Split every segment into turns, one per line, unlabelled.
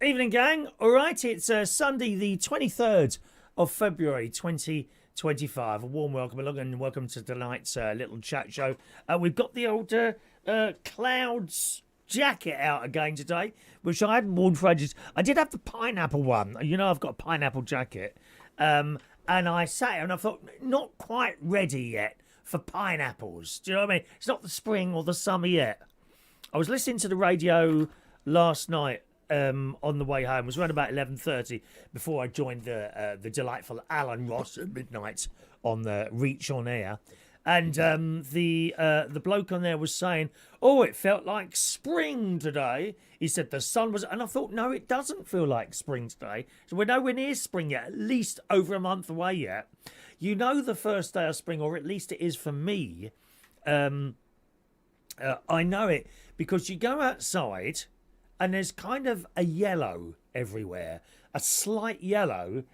Evening, gang. All right, it's Sunday, the 23rd of February, 2025. A warm welcome along and welcome to tonight's little chat show. We've got the old Clouds jacket out again today, which I hadn't worn for ages. I did have the pineapple one. You know, I've got a pineapple jacket. And I sat here and I thought, not quite ready yet for pineapples. Do you know what I mean? It's not the spring or the summer yet. I was listening to the radio last night on the way home. It was around about 11:30 before I joined the delightful Alan Ross at midnight on the Reach on Air. And the bloke on there was saying, oh, it felt like spring today. He said the sun was... And I thought, no, it doesn't feel like spring today. So we're nowhere near spring yet, at least over a month away yet. You know the first day of spring, or at least it is for me. I know it because you go outside and there's kind of a yellow everywhere, a slight yellow.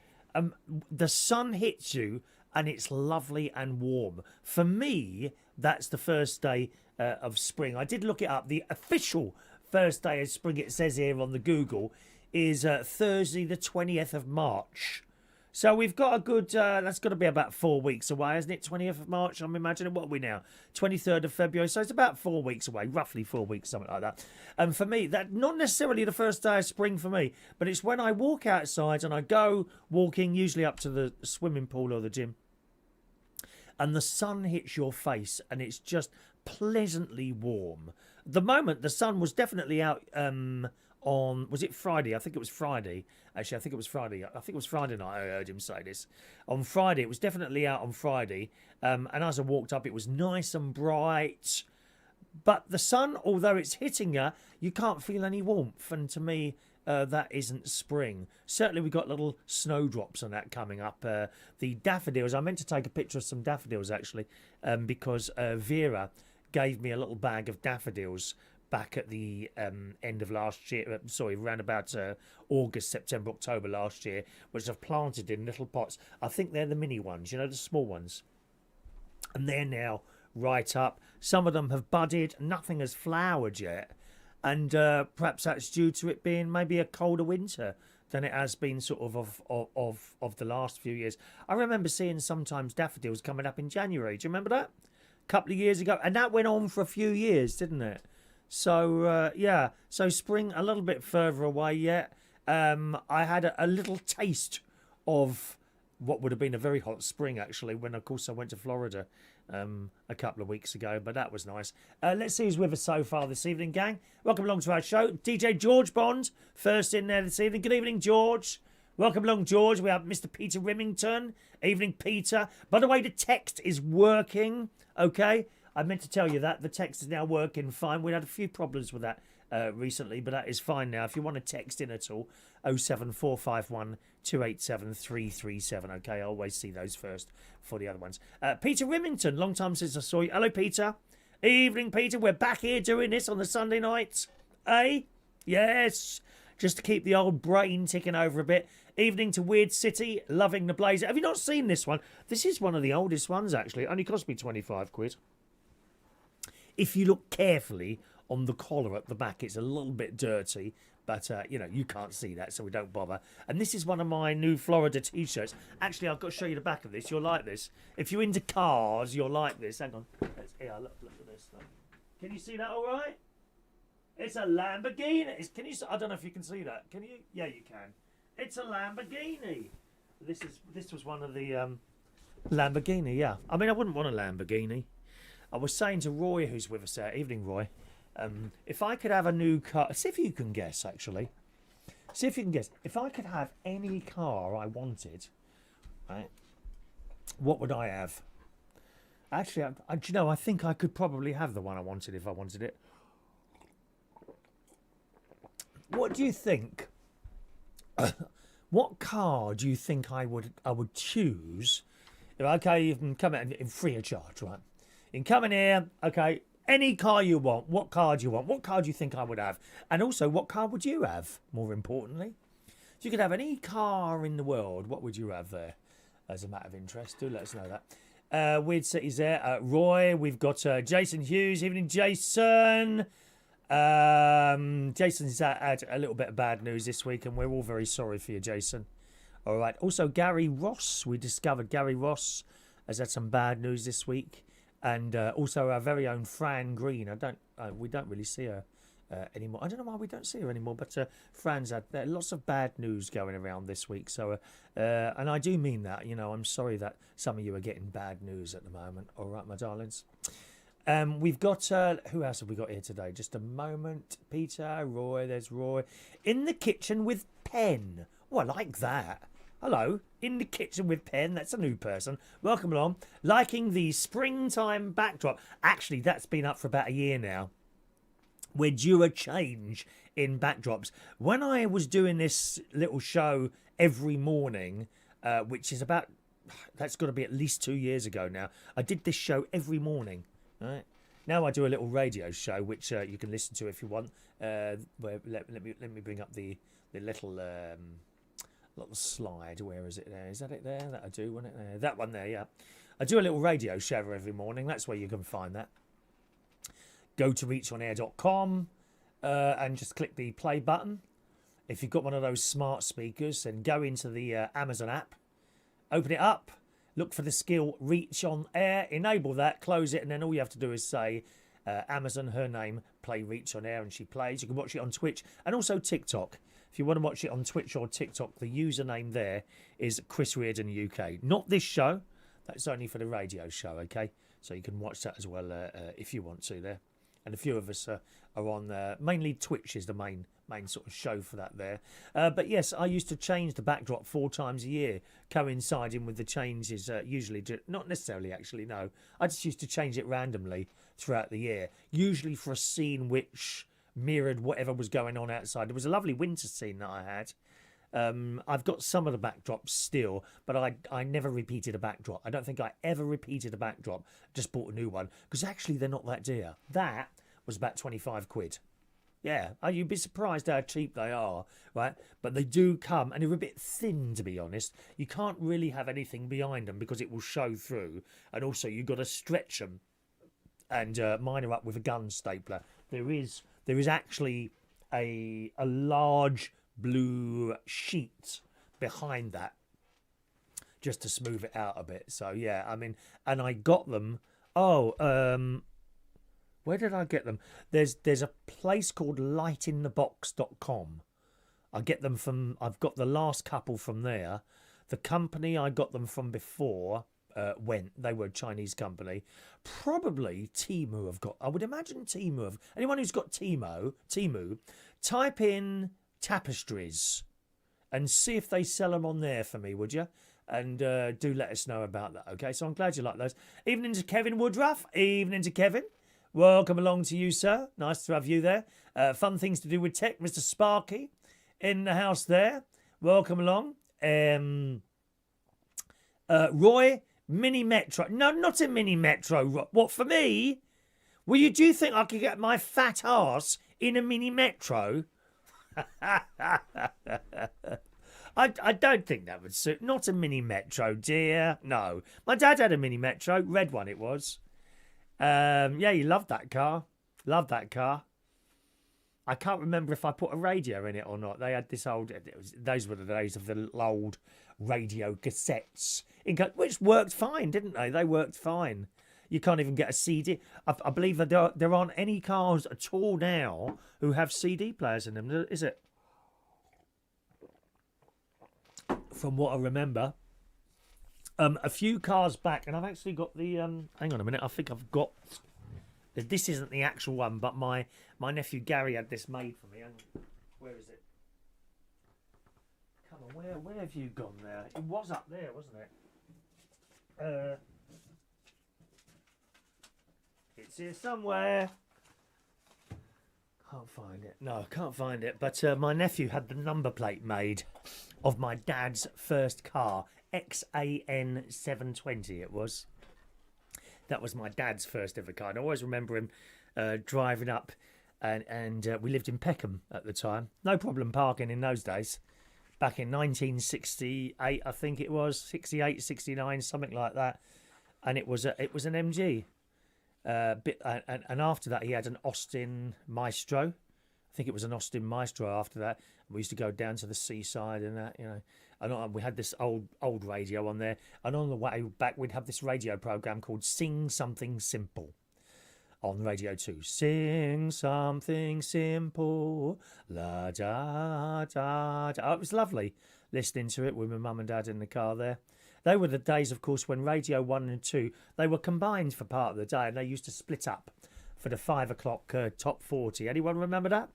The sun hits you and it's lovely and warm. For me, that's the first day of spring. I did look it up. The official first day of spring, it says here on the Google, is Thursday the 20th of March. So we've got a good, that's got to be about 4 weeks away, isn't it? 20th of March, I'm imagining. What are we now? 23rd of February. So it's about 4 weeks away, roughly 4 weeks, something like that. And for me, that not necessarily the first day of spring for me, but it's when I walk outside and I go walking, usually up to the swimming pool or the gym, and the sun hits your face and it's just pleasantly warm. At the moment, the sun was definitely out on, was it Friday? I think it was Friday. Actually, I think it was Friday. I think it was Friday night I heard him say this. On Friday, it was definitely out on Friday. And as I walked up, it was nice and bright. But the sun, although it's hitting you, you can't feel any warmth. And to me, that isn't spring. Certainly, we've got little snowdrops on that coming up. The daffodils, I meant to take a picture of some daffodils, actually, because Vera gave me a little bag of daffodils back at the end of last year, around about August, September, October last year, which I've planted in little pots. I think they're the mini ones, you know, the small ones. And they're now right up. Some of them have budded, nothing has flowered yet. And perhaps that's due to it being maybe a colder winter than it has been sort of the last few years. I remember seeing sometimes daffodils coming up in January. Do you remember that? A couple of years ago. And that went on for a few years, didn't it? So, yeah, so spring a little bit further away yet. I had a little taste of what would have been a very hot spring, actually, when, of course, I went to Florida a couple of weeks ago, but that was nice. Let's see who's with us so far this evening, gang. Welcome along to our show. DJ George Bond, first in there this evening. Good evening, George. Welcome along, George. We have Mr. Peter Rimington. Evening, Peter. By the way, the text is working, okay? I meant to tell you that. The text is now working fine. We had a few problems with that recently, but that is fine now. If you want to text in at all, 07451 287 337. Okay, I always see those first for the other ones. Peter Rimington, long time since I saw you. Hello, Peter. Evening, Peter. We're back here doing this on the Sunday nights. Eh? Yes. Just to keep the old brain ticking over a bit. Evening to Weird City, loving the blazer. Have you not seen this one? This is one of the oldest ones, actually. It only cost me 25 quid. If you look carefully on the collar at the back, it's a little bit dirty, but, you know, you can't see that, so we don't bother. And this is one of my new Florida T-shirts. Actually, I've got to show you the back of this. You'll like this. If you're into cars, you'll like this. Hang on. Here, look at this. Look. Can you see that all right? It's a Lamborghini. Can you? I don't know if you can see that. Can you? Yeah, you can. It's a Lamborghini. This was one of the Lamborghini, yeah. I mean, I wouldn't want a Lamborghini. I was saying to Roy, who's with us there, evening Roy, if I could have a new car, see if you can guess actually. See if you can guess. If I could have any car I wanted, right, what would I have? Actually, do you know, I think I could probably have the one I wanted if I wanted it. What do you think? What car do you think I would choose? Okay, you can come in free of charge, right? You can come in here, okay, any car you want. What car do you want? What car do you think I would have? And also, what car would you have, more importantly? If you could have any car in the world, what would you have there? As a matter of interest, do let us know that. Weird City's there. Roy, we've got Jason Hughes. Evening, Jason. Jason's had a little bit of bad news this week, and we're all very sorry for you, Jason. All right. Also, Gary Ross. We discovered Gary Ross has had some bad news this week, and also our very own Fran Green. We don't really see her anymore. I don't know why we don't see her anymore, but Fran's had lots of bad news going around this week. So, and I do mean that. I'm sorry that some of you are getting bad news at the moment. All right, my darlings. We've got who else have we got here today? Just a moment. Peter, Roy. There's Roy in the kitchen with Pen. Oh, I like that. Hello, in the kitchen with Pen. That's a new person. Welcome along. Liking the springtime backdrop. Actually, that's been up for about a year now. We're due a change in backdrops. When I was doing this little show every morning, which is that's got to be at least 2 years ago now. I did this show every morning. Right. Now I do a little radio show, which you can listen to if you want. Let me bring up the little slide. Where is it there? Is that it there? That I do, wasn't it there? That one there, yeah. I do a little radio show every morning. That's where you can find that. Go to reachonair.com and just click the play button. If you've got one of those smart speakers, then go into the Amazon app, open it up. Look for the skill Reach on Air, enable that, close it, and then all you have to do is say Amazon, her name, play Reach on Air, and she plays. You can watch it on Twitch and also TikTok. If you want to watch it on Twitch or TikTok, the username there is Chris Reardon UK. Not this show. That's only for the radio show, okay? So you can watch that as well if you want to there. And a few of us are on mainly Twitch is the main sort of show for that there. But yes, I used to change the backdrop 4 times a year, coinciding with the changes, usually, not necessarily actually, no. I just used to change it randomly throughout the year, usually for a scene which mirrored whatever was going on outside. There was a lovely winter scene that I had. I've got some of the backdrops still, but I never repeated a backdrop. I don't think I ever repeated a backdrop, just bought a new one, because actually they're not that dear. That was about 25 quid. Yeah, you'd be surprised how cheap they are, right? But they do come, and they're a bit thin, to be honest. You can't really have anything behind them because it will show through, and also you've got to stretch them. And mine are up with a gun stapler. There is actually a large blue sheet behind that just to smooth it out a bit. So yeah, I mean, and I got them. Where did I get them? There's a place called lightinthebox.com. I get them from. I've got the last couple from there. The company I got them from before they were a Chinese company. Probably Temu have got. I would imagine Temu have. Anyone who's got Temu, type in tapestries and see if they sell them on there for me, would you? And do let us know about that. Okay, so I'm glad you like those. Evening to Kevin Woodruff. Evening to Kevin. Welcome along to you, sir. Nice to have you there. Fun things to do with tech, Mr. Sparky in the house there. Welcome along. Roy, Mini Metro. No, not a Mini Metro. What, for me? Do you think I could get my fat arse in a Mini Metro? I don't think that would suit. Not a Mini Metro, dear. No. My dad had a Mini Metro. Red one it was. Yeah, he loved that car. Loved that car. I can't remember if I put a radio in it or not. They had this old... those were the days of the old radio cassettes, which worked fine, didn't they? They worked fine. You can't even get a CD. I believe that there aren't any cars at all now who have CD players in them, is it? From what I remember. A few cars back, and I've actually got the... hang on a minute, I think I've got... This isn't the actual one, but my nephew Gary had this made for me. Where is it? Come on, where have you gone there? It was up there, wasn't it? It's here somewhere. Can't find it. No, I can't find it. But my nephew had the number plate made of my dad's first car. XAN 720 it was. That was my dad's first ever car. And I always remember him driving up, and we lived in Peckham at the time. No problem parking in those days. Back in 1968, I think it was, 68, 69, something like that. And it was an MG. And after that, he had an Austin Maestro. I think it was an Austin Maestro after that. We used to go down to the seaside and that, And we had this old radio on there. And on the way back, we'd have this radio program called Sing Something Simple on Radio 2. Sing something simple, la da da da. Oh, it was lovely listening to it with my mum and dad in the car there. They were the days, of course, when Radio 1 and 2, they were combined for part of the day, and they used to split up for the 5 o'clock top 40. Anyone remember that?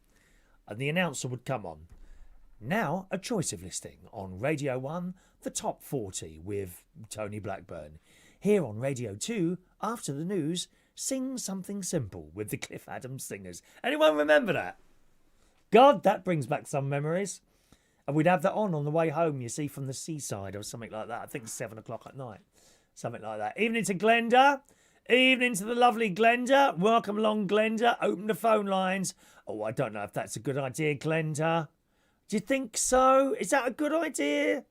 And the announcer would come on. Now, a choice of listing on Radio 1, the top 40 with Tony Blackburn. Here on Radio 2, after the news, Sing Something Simple with the Cliff Adams Singers. Anyone remember that? God, that brings back some memories. And we'd have that on the way home, you see, from the seaside or something like that. I think 7 o'clock at night. Something like that. Evening to Glenda. Evening to the lovely Glenda. Welcome along, Glenda. Open the phone lines. Oh, I don't know if that's a good idea, Glenda. Do you think so? Is that a good idea?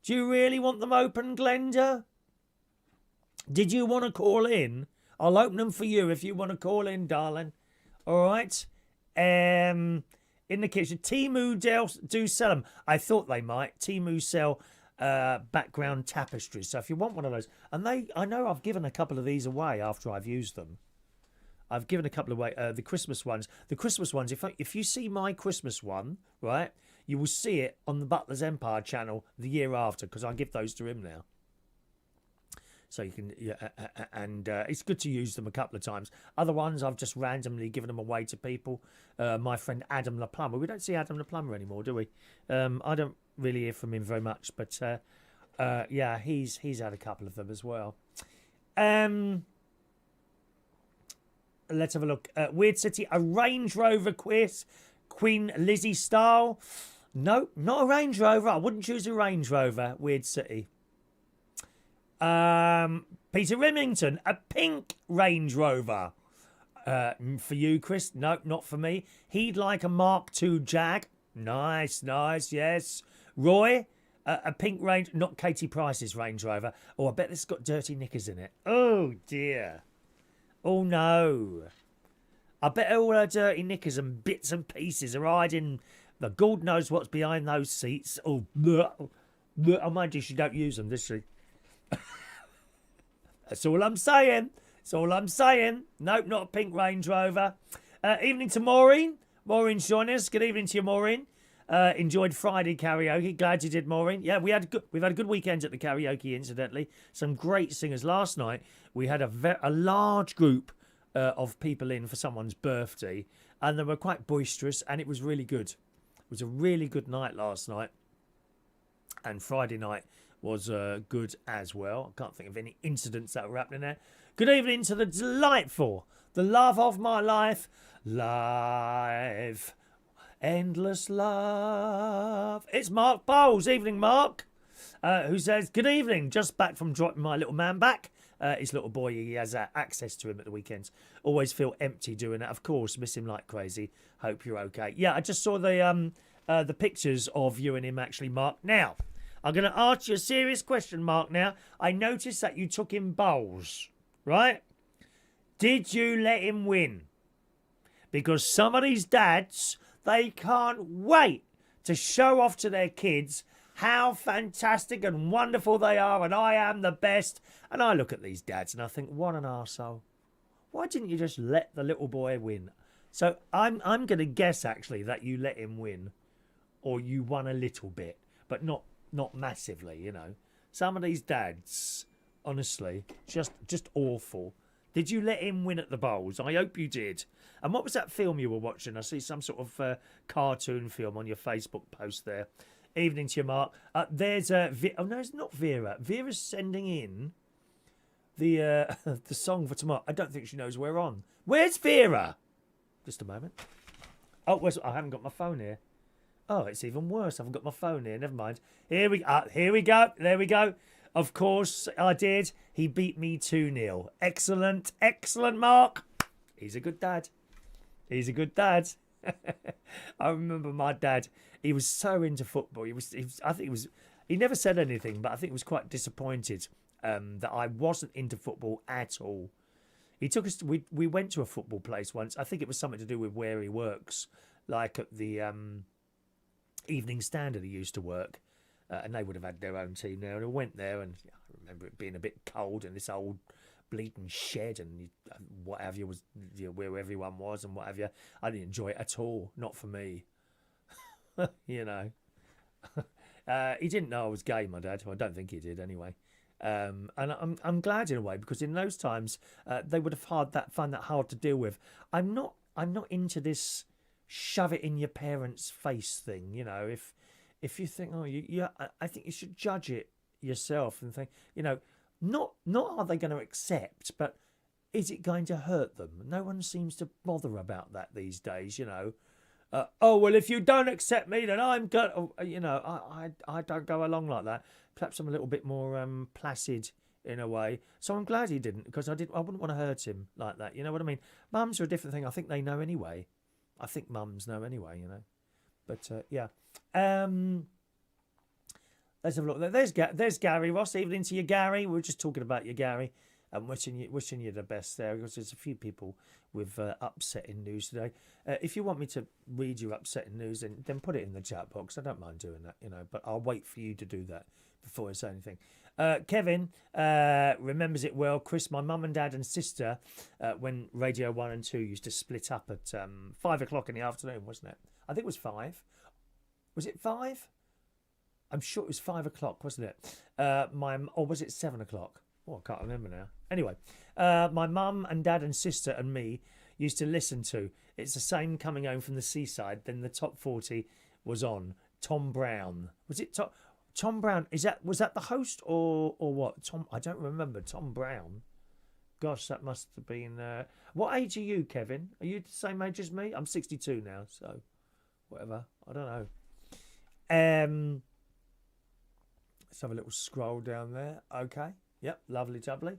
Do you really want them open, Glenda? Did you want to call in? I'll open them for you if you want to call in, darling. All right? In the kitchen. Temu do sell them. I thought they might. Temu sell background tapestries. So if you want one of those, and I know I've given a couple of these away after I've used them. I've given a couple away. The Christmas ones. The Christmas ones. If you see my Christmas one, right, you will see it on the Butler's Empire channel the year after, because I give those to him now. So you can, and it's good to use them a couple of times. Other ones, I've just randomly given them away to people. My friend Adam the Plumber. We don't see Adam the Plumber anymore, do we? I don't really hear from him very much, but yeah, he's had a couple of them as well. Let's have a look. Weird City, a Range Rover quiz. Queen Lizzie style. No, not a Range Rover. I wouldn't choose a Range Rover. Weird City. Peter Remington, a pink Range Rover. For you, Chris? No, not for me. He'd like a Mark II Jag. Nice, yes. Roy, a pink Range, not Katie Price's Range Rover. Oh, I bet this has got dirty knickers in it. Oh, dear. Oh, no. I bet all her dirty knickers and bits and pieces are hiding. The God knows what's behind those seats. Oh, bleh. Oh, mind you, she don't use them, does she? That's all I'm saying. Nope, not a pink Range Rover. Evening to Maureen. Maureen's joining us. Good evening to you, Maureen. Enjoyed Friday karaoke. Glad you did, Maureen. Yeah, we've had a good weekend at the karaoke, incidentally. Some great singers. Last night, we had a large group of people in for someone's birthday, and they were quite boisterous, and it was really good. It was a really good night last night. And Friday night was good as well. I can't think of any incidents that were happening there. Good evening to the delightful, the love of my life, live, endless love. It's Mark Bowles. Evening, Mark, who says, good evening, just back from dropping my little man back. His little boy, he has access to him at the weekends. Always feel empty doing that. Of course, miss him like crazy. Hope you're okay. Yeah, I just saw the pictures of you and him, actually, Mark. Now, I'm going to ask you a serious question, Mark, now. I noticed that you took him bowls, right? Did you let him win? Because some of these dads, they can't wait to show off to their kids how fantastic and wonderful they are, and I am the best. And I look at these dads and I think, what an arsehole. Why didn't you just let the little boy win? So I'm going to guess, actually, that you let him win, or you won a little bit, but not massively, you know. Some of these dads, honestly, just awful. Did you let him win at the bowls? I hope you did. And what was that film you were watching? I see some sort of cartoon film on your Facebook post there. Evening to you, Mark. There's oh no, it's not Vera. Vera's sending in the the song for tomorrow. I don't think she knows we're on. Where's Vera? Just a moment. Oh, I haven't got my phone here. Oh, it's even worse. I haven't got my phone here. Never mind. Here we go. There we go. Of course, I did. He beat me 2-0. Excellent, Mark. He's a good dad. I remember my dad. He was so into football. He never said anything, but I think he was quite disappointed that I wasn't into football at all. He took us. We went to a football place once. I think it was something to do with where he works, like at the Evening Standard. He used to work, and they would have had their own team there. And I went there, and I remember it being a bit cold in this old bleeding shed and what have you, was where everyone was and what have you. I didn't enjoy it at all. Not for me. You know. He didn't know I was gay, my dad. Well, I don't think he did anyway. And I'm glad in a way, because in those times they would have found that hard to deal with. I'm not into this shove it in your parents' face thing. You know, if you think, I think you should judge it yourself and think, not are they going to accept, but is it going to hurt them? No one seems to bother about that these days. Oh, well, if you don't accept me, then I'm going to, I don't go along like that. Perhaps I'm a little bit more placid in a way. So I'm glad he didn't, because I wouldn't want to hurt him like that. You know what I mean? Mums are a different thing. I think they know anyway. I think mums know anyway, But, yeah. Let's have a look. There's Gary Ross. Evening to you, Gary. We were just talking about you, Gary. I'm wishing you the best there, because there's a few people with upsetting news today. If you want me to read your upsetting news, then put it in the chat box. I don't mind doing that, but I'll wait for you to do that before I say anything. Kevin remembers it well. Chris, my mum and dad and sister, when Radio 1 and 2 used to split up at 5 o'clock in the afternoon, wasn't it? I think it was 5. Was it 5? I'm sure it was 5 o'clock, wasn't it? Or was it 7 o'clock? Oh, I can't remember now. Anyway, my mum and dad and sister and me used to listen to. It's the same coming home from the seaside. Then the top 40 was on. Tom Brown. Was it Tom Brown? Was that the host or what? Tom, I don't remember. Tom Brown. Gosh, that must have been. What age are you, Kevin? Are you the same age as me? I'm 62 now, so whatever. I don't know. Let's have a little scroll down there. Okay. Yep, lovely, jubbly.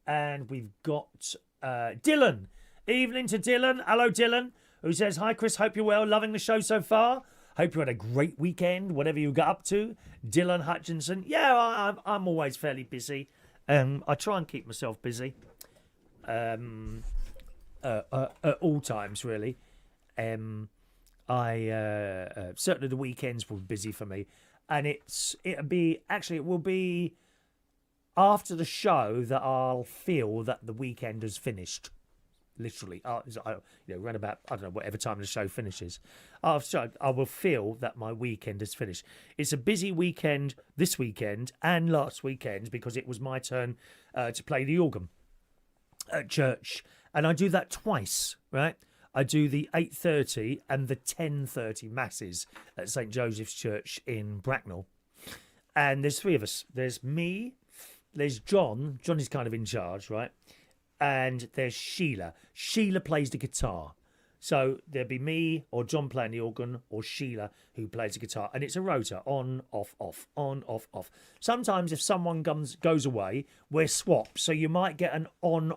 And we've got Dylan. Evening to Dylan. Hello, Dylan, who says, hi, Chris, hope you're well. Loving the show so far. Hope you had a great weekend, whatever you got up to. Dylan Hutchinson. Yeah, I'm always fairly busy. I try and keep myself busy at all times, really. Certainly the weekends were busy for me. And it will be after the show that I'll feel that the weekend has finished. Literally, around about, I don't know, whatever time the show finishes. I will feel that my weekend is finished. It's a busy weekend this weekend and last weekend, because it was my turn to play the organ at church. And I do that twice, right? I do the 8:30 and the 10:30 masses at St. Joseph's Church in Bracknell. And there's 3 of us. There's me, there's John. John is kind of in charge, right? And there's Sheila. Sheila plays the guitar. So there'll be me or John playing the organ, or Sheila who plays the guitar. And it's a rota, on, off, off, on, off, off. Sometimes if someone goes away, we're swapped. So you might get an on,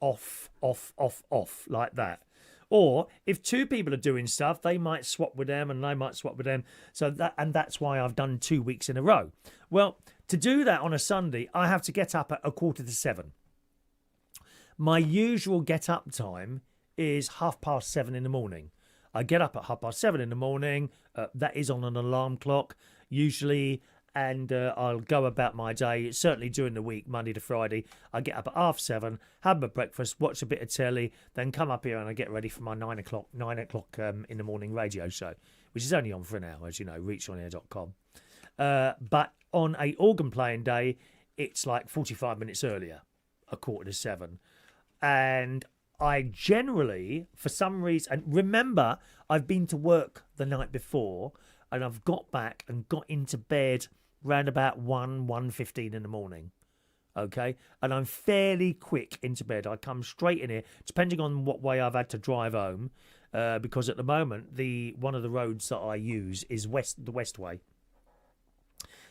off, off, off, off, like that. Or if 2 people are doing stuff, they might swap with them and they might swap with them. That's why I've done 2 weeks in a row. Well, to do that on a Sunday, I have to get up at 6:45. My usual get-up time is 7:30 in the morning. I get up at 7:30 in the morning. That is on an alarm clock, usually, and I'll go about my day. Certainly during the week, Monday to Friday, I get up at 7:30, have my breakfast, watch a bit of telly, then come up here and I get ready for my 9 o'clock in the morning radio show, which is only on for an hour, as you know, reachonair.com. But on a organ playing day, it's like 45 minutes earlier, 6:45. And I generally, for some reason, and remember, I've been to work the night before, and I've got back and got into bed round about 1:15 in the morning. Okay? And I'm fairly quick into bed. I come straight in here, depending on what way I've had to drive home, because at the moment, one of the roads that I use is the West Way,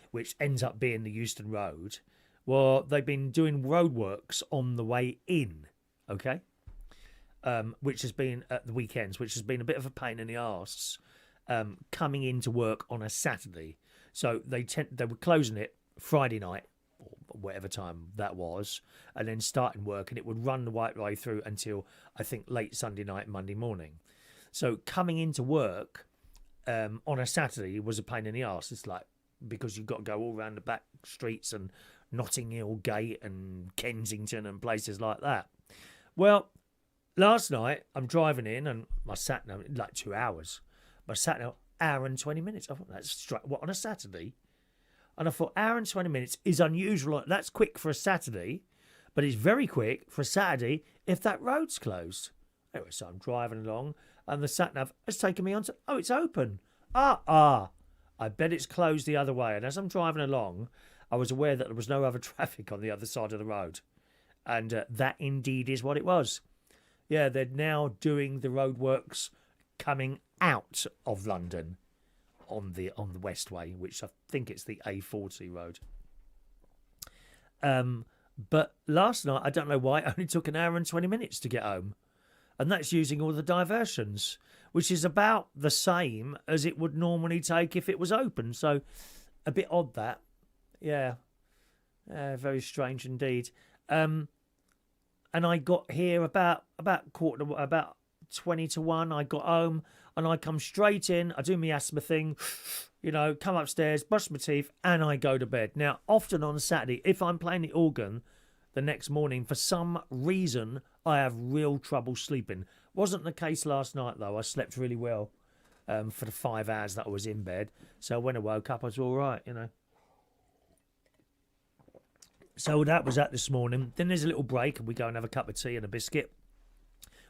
which ends up being the Euston Road. Well, they've been doing roadworks on the way in, okay? Which has been at the weekends, which has been a bit of a pain in the arse, coming into work on a Saturday. So they were closing it Friday night or whatever time that was, and then starting work, and it would run the right way through until I think late Sunday night, Monday morning. So coming into work on a Saturday was a pain in the arse. It's like, because you've got to go all around the back streets and Notting Hill Gate and Kensington and places like that. Well, last night I'm driving in and my sat nav, like 2 hours. My sat nav, hour and 20 minutes. I thought that's straight. What, on a Saturday? And I thought hour and 20 minutes is unusual. That's quick for a Saturday, but it's very quick for a Saturday if that road's closed. Anyway, so I'm driving along and the sat nav has taken me onto, oh, it's open. I bet it's closed the other way. And as I'm driving along, I was aware that there was no other traffic on the other side of the road. And that indeed is what it was. Yeah, they're now doing the roadworks coming out of London on the Westway, which I think it's the A40 road. But last night, I don't know why, it only took an hour and 20 minutes to get home. And that's using all the diversions, which is about the same as it would normally take if it was open. So a bit odd that. Yeah. Very strange indeed. And I got here about 20 to 1. I got home and I come straight in. I do my asthma thing, come upstairs, brush my teeth, and I go to bed. Now, often on a Saturday, if I'm playing the organ the next morning, for some reason, I have real trouble sleeping. Wasn't the case last night, though. I slept really well for the 5 hours that I was in bed. So when I woke up, I was all right, So that was that this morning. Then there's a little break and we go and have a cup of tea and a biscuit.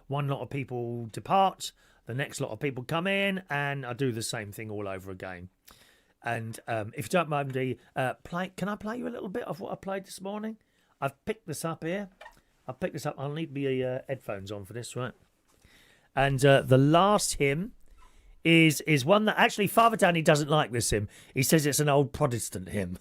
One lot of people depart. The next lot of people come in and I do the same thing all over again. And if you don't mind me, can I play you a little bit of what I played this morning? I've picked this up here. I'll need my headphones on for this, right? And the last hymn is one that actually Father Danny doesn't like this hymn. He says it's an old Protestant hymn.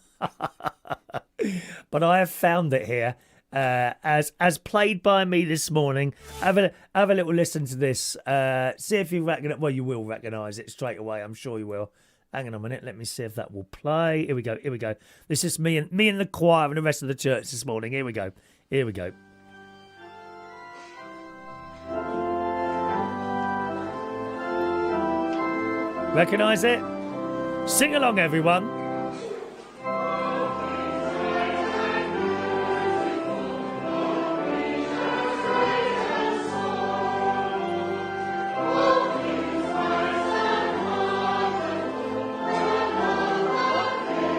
But I have found it here as played by me this morning. Have a little listen to this. See if you reckon it. Well, you will recognise it straight away. I'm sure you will. Hang on a minute. Let me see if that will play. Here we go. This is me and the choir and the rest of the church this morning. Here we go. Recognise it? Sing along, everyone.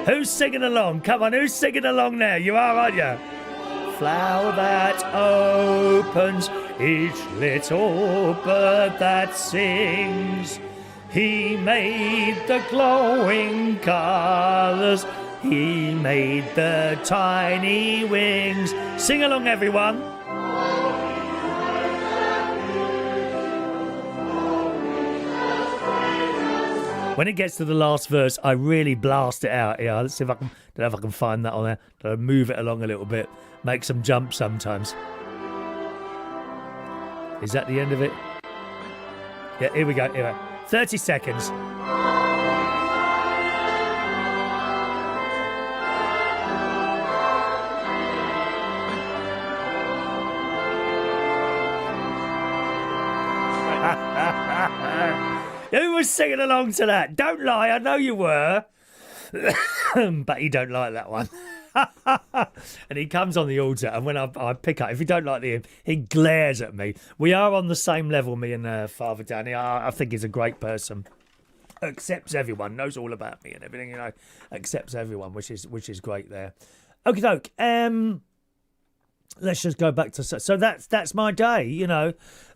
Who's singing along? Come on, who's singing along now? You are, aren't you? Flower that opens, each little bird that sings. He made the glowing colours, he made the tiny wings. Sing along, everyone. When it gets to the last verse, I really blast it out. Yeah, let's see if I can find that on there. I'll move it along a little bit, make some jumps sometimes. Is that the end of it? Yeah, here we go. 30 seconds. Who was singing along to that? Don't lie, I know you were. But he don't like that one. And he comes on the altar, and when I pick up, if he don't like the hymn, he glares at me. We are on the same level, me and Father Danny. I think he's a great person. Accepts everyone, knows all about me and everything, accepts everyone, which is great there. Okie doke. Let's just go back to so that's my day.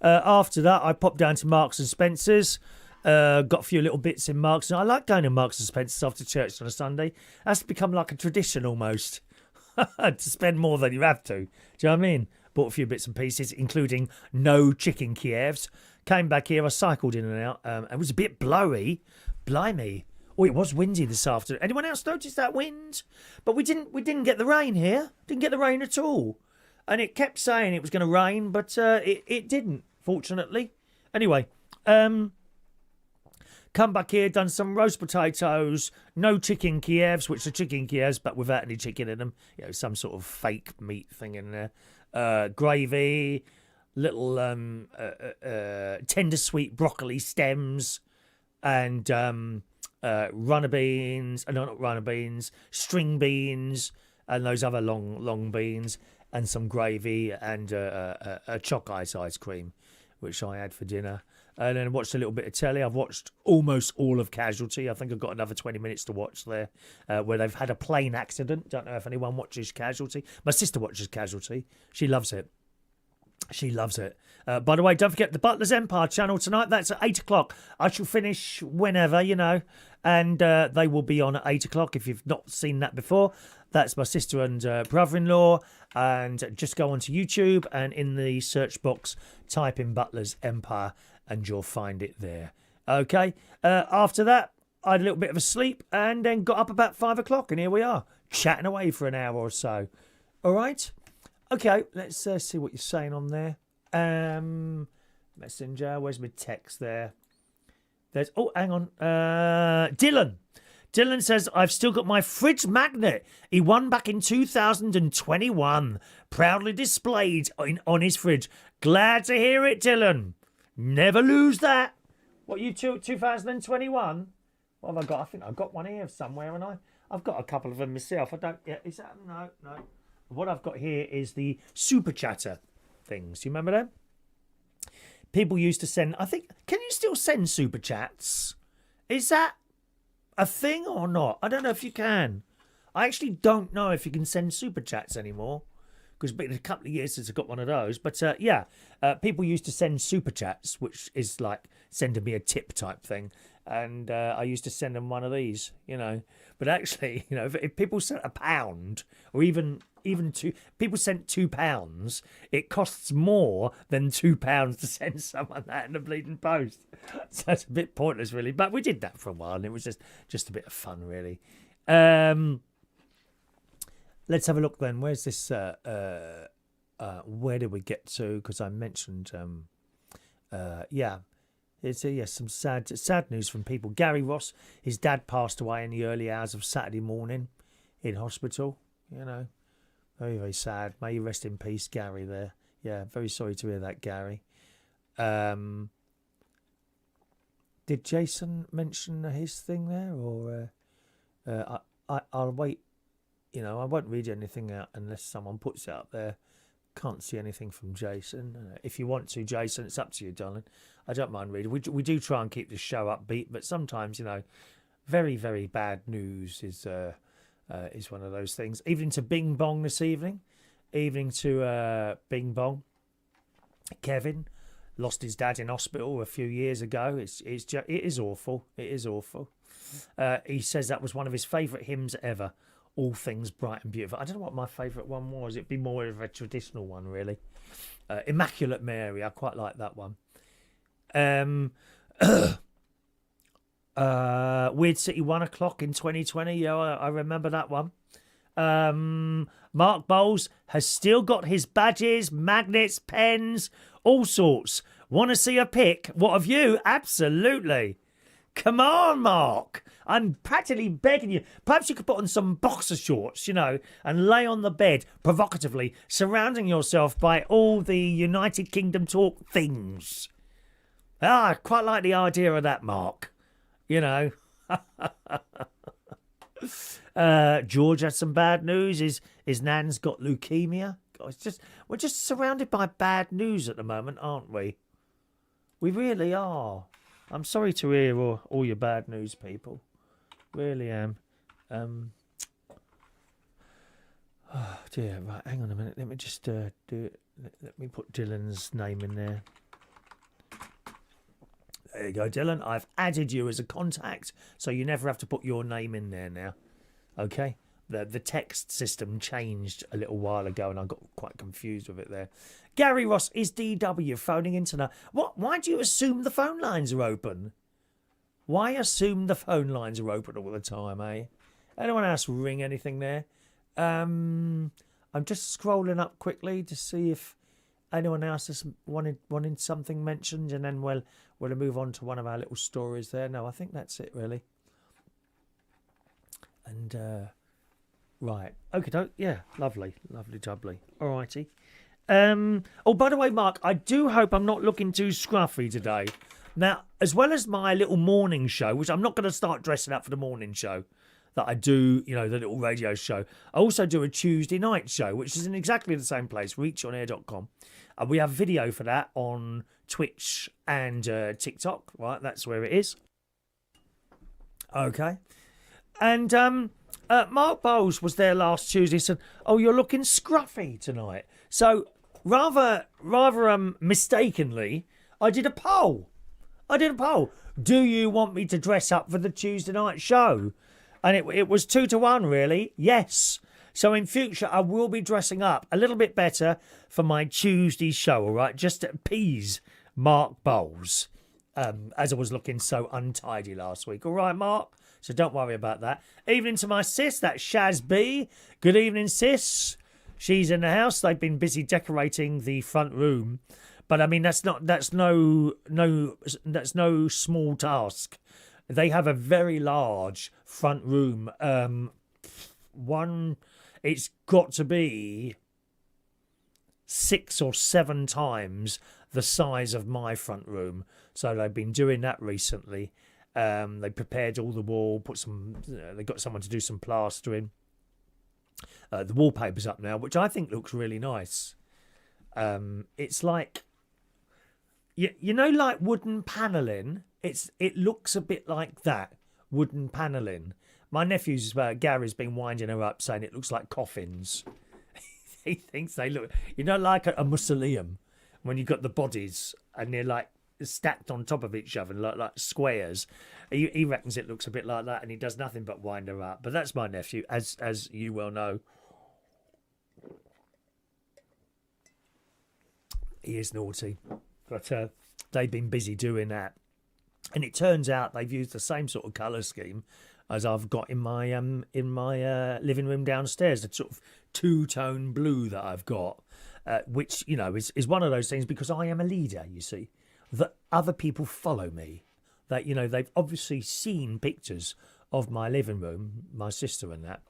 After that, I popped down to Marks and Spencer's. Got a few little bits in Marks. I like going to Marks and Spencer's after church on a Sunday. That's become like a tradition almost. To spend more than you have to. Do you know what I mean? Bought a few bits and pieces, including no chicken Kievs. Came back here, I cycled in and out. It was a bit blowy. Blimey. Oh, it was windy this afternoon. Anyone else notice that wind? But we didn't get the rain here. Didn't get the rain at all. And it kept saying it was going to rain, but it didn't, fortunately. Anyway, come back here, done some roast potatoes, no chicken Kievs, which are chicken Kievs, but without any chicken in them. You know, some sort of fake meat thing in there. Gravy, little tender sweet broccoli stems, and runner beans. No, not runner beans, string beans, and those other long beans, and some gravy, and a choc ice cream, which I had for dinner. And then watched a little bit of telly. I've watched almost all of Casualty. I think I've got another 20 minutes to watch there, where they've had a plane accident. Don't know if anyone watches Casualty. My sister watches Casualty. She loves it. She loves it. By the way, don't forget the Butler's Empire channel tonight. That's at 8 o'clock. I shall finish whenever, you know. And they will be on at 8 o'clock if you've not seen that before. That's my sister and brother-in-law. And just go onto YouTube and in the search box, type in Butler's Empire and you'll find it there. Okay. After that, I had a little bit of a sleep and then got up about 5 o'clock. And here we are, chatting away for an hour or so. All right. Okay, let's see what you're saying on there. Messenger, where's my text there? There's, oh, hang on. Dylan. Dylan says, I've still got my fridge magnet. He won back in 2021. Proudly displayed on his fridge. Glad to hear it, Dylan. Never lose that. What, you 2021? What have I got? I think I've got one here somewhere, and I've got a couple of them myself. I don't, yeah, is that, no. What I've got here is the Super Chatter things. You remember them? People used to send, I think, can you still send Super Chats? Is that a thing or not? I don't know if you can. I actually don't know if you can send Super Chats anymore, because it's been a couple of years since I got one of those. But yeah, people used to send Super Chats, which is like sending me a tip type thing. And I used to send them one of these, you know. But actually, you know, if people sent £1 or even people sent £2, it costs more than £2 to send someone that in the bleeding post. So it's a bit pointless, really. But we did that for a while, and it was just a bit of fun, really. Let's have a look then. Where's this? Where did we get to? Because I mentioned, yeah. It's yes, some sad news from people. Gary Ross, his dad passed away in the early hours of Saturday morning in hospital. You know, very, very sad. May you rest in peace, Gary. There, yeah, very sorry to hear that, Gary. Did Jason mention his thing there, or I'll wait. You know, I won't read anything out unless someone puts it up there. Can't see anything from Jason. If you want to, Jason, it's up to you, darling. I don't mind reading. We do try and keep the show upbeat, but sometimes, you know, very, very bad news is one of those things. Evening to Bing Bong this evening. Evening to Bing Bong. Kevin lost his dad in hospital a few years ago. It is awful. It is awful. He says that was one of his favourite hymns ever. All Things Bright and Beautiful. I don't know what my favourite one was. It'd be more of a traditional one, really. Immaculate Mary. I quite like that one. Weird City 1 o'clock in 2020. Yeah, I remember that one. Mark Bowles has still got his badges, magnets, pens, all sorts. Want to see a pic? What of you? Absolutely. Come on, Mark. I'm practically begging you. Perhaps you could put on some boxer shorts, you know, and lay on the bed provocatively, surrounding yourself by all the United Kingdom talk things. I quite like the idea of that, Mark. You know. George had some bad news. His nan's got leukemia. God, we're just surrounded by bad news at the moment, aren't we? We really are. I'm sorry to hear all your bad news, people. Really am. Oh dear. Right, hang on a minute. Let me just do it. Let me put Dylan's name in there. There you go, Dylan. I've added you as a contact, so you never have to put your name in there now. Okay? The text system changed a little while ago, and I got quite confused with it there. Gary Ross is DW phoning in tonight. What? Why do you assume the phone lines are open? Why assume the phone lines are open all the time, eh? Anyone else ring anything there? I'm just scrolling up quickly to see if Anyone else that's wanting something mentioned, and then we'll move on to one of our little stories there. No, I think that's it really. And right, okay, yeah, lovely, jubbly. All righty. Oh, by the way, Mark, I do hope I'm not looking too scruffy today. Now, as well as my little morning show, which I'm not going to start dressing up for the morning show that I do, the little radio show. I also do a Tuesday night show, which is in exactly the same place, reachonair.com. And we have video for that on Twitch and TikTok, right? That's where it is. Okay. And Mark Bowles was there last Tuesday, said, "Oh, you're looking scruffy tonight." So rather mistakenly, I did a poll. Do you want me to dress up for the Tuesday night show? And it was 2-1, really. Yes. So in future, I will be dressing up a little bit better for my Tuesday show, all right? Just to appease Mark Bowles, as I was looking so untidy last week. All right, Mark? So don't worry about that. Evening to my sis, that's Shaz B. Good evening, sis. She's in the house. They've been busy decorating the front room. But I mean, that's no small task. They have a very large front room. It's got to be 6 or 7 times the size of my front room. So they've been doing that recently. They prepared all the wall, they got someone to do some plastering. The wallpaper's up now, which I think looks really nice. It's like, like wooden panelling. It looks a bit like that, wooden panelling. My nephew's Gary's been winding her up, saying it looks like coffins. He thinks they look, like a mausoleum when you've got the bodies and they're like stacked on top of each other, like squares. He reckons it looks a bit like that, and he does nothing but wind her up. But that's my nephew, as you well know. He is naughty, but they've been busy doing that. And it turns out they've used the same sort of colour scheme as I've got in my living room downstairs, the sort of 2-tone blue that I've got, which, is one of those things, because I am a leader, you see, that other people follow me. That, they've obviously seen pictures of my living room, my sister and that.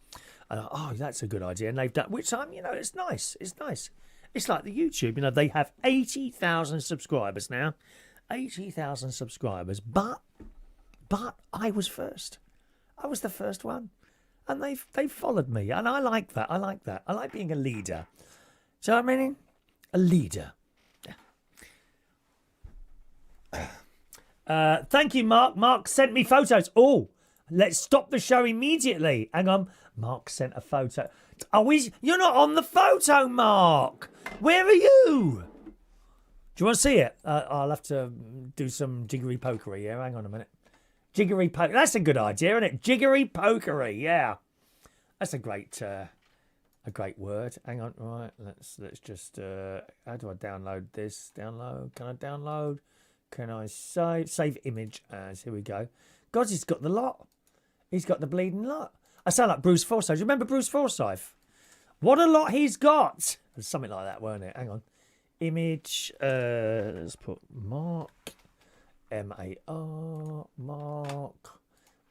And, oh, that's a good idea. And they've done, which time, it's nice. It's nice. It's like the YouTube, they have 80,000 subscribers now. 80,000 subscribers, but I was first. I was the first one, and they followed me, and I like that. I like being a leader. So I mean, a leader. Thank you, Mark. Mark sent me photos. Oh, let's stop the show immediately. Hang on, Mark sent a photo. Oh, you're not on the photo, Mark. Where are you? Do you want to see it? I'll have to do some jiggery pokery. Yeah, hang on a minute. Jiggery pokery. That's a good idea, isn't it? Jiggery pokery. Yeah, that's a great word. Hang on. Right. Let's just. How do I download this? Download. Can I download? Can I save image as? Here we go. God, he's got the lot. He's got the bleeding lot. I sound like Bruce Forsyth. Do you remember Bruce Forsyth? What a lot he's got. Something like that, weren't it? Hang on. Image, let's put Mark, M-A-R, Mark,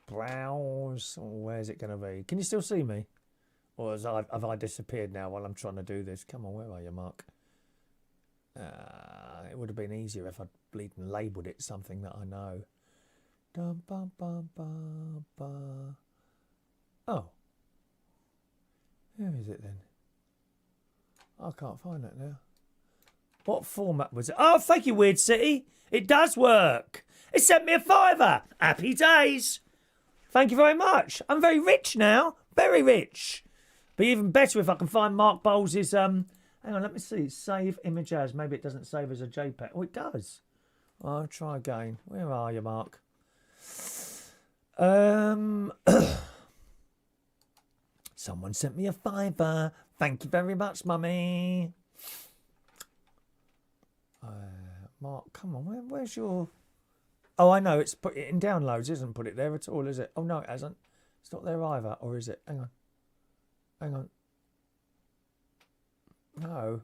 browse. Where's it going to be? Can you still see me? Or have I disappeared now while I'm trying to do this? Come on, where are you, Mark? It would have been easier if I'd bleeding labelled it something that I know. Dum, bum, bum, bum, bum. Oh. Where is it then? I can't find it now. What format was it? Oh, thank you, Weird City. It does work. It sent me a £5. Happy days. Thank you very much. I'm very rich now. Very rich. Be even better if I can find Mark Bowles'... hang on, let me see. Save image as. Maybe it doesn't save as a JPEG. Oh, it does. I'll try again. Where are you, Mark? Someone sent me a £5. Thank you very much, Mummy. Mark, come on, where's your... Oh, I know, it's put it in downloads, isn't put it there at all, is it? Oh, no, it hasn't. It's not there either, or is it? Hang on. No.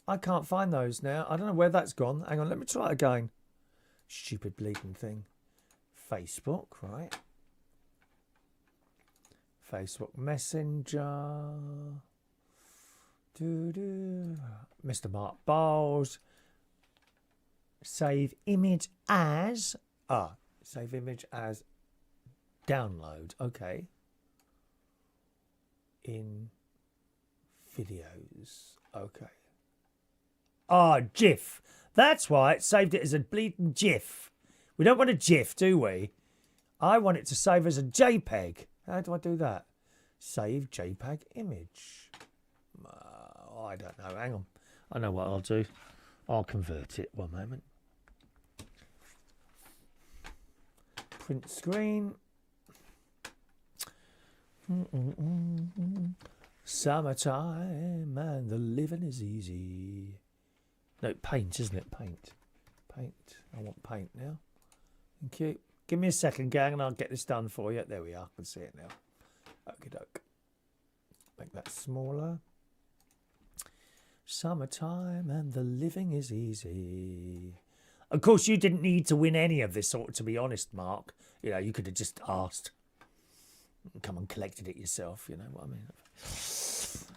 I can't find those now. I don't know where that's gone. Hang on, let me try it again. Stupid bleeding thing. Facebook, right? Facebook Messenger. Mr. Mark Bowles. Save image as. Save image as download. Okay. In videos. Okay. GIF. That's why it saved it as a bleeding GIF. We don't want a GIF, do we? I want it to save as a JPEG. How do I do that? Save JPEG image. I don't know. Hang on. I know what I'll do. I'll convert it. One moment. Print screen. Summertime and the living is easy. No, paint, isn't it? Paint. Paint. I want paint now. Thank you. Give me a second, gang, and I'll get this done for you. There we are. I can see it now. Okie doke. Make that smaller. Summertime and the living is easy. Of course, you didn't need to win any of this, to be honest, Mark. You know, you could have just asked. Come and collected it yourself, you know what I mean?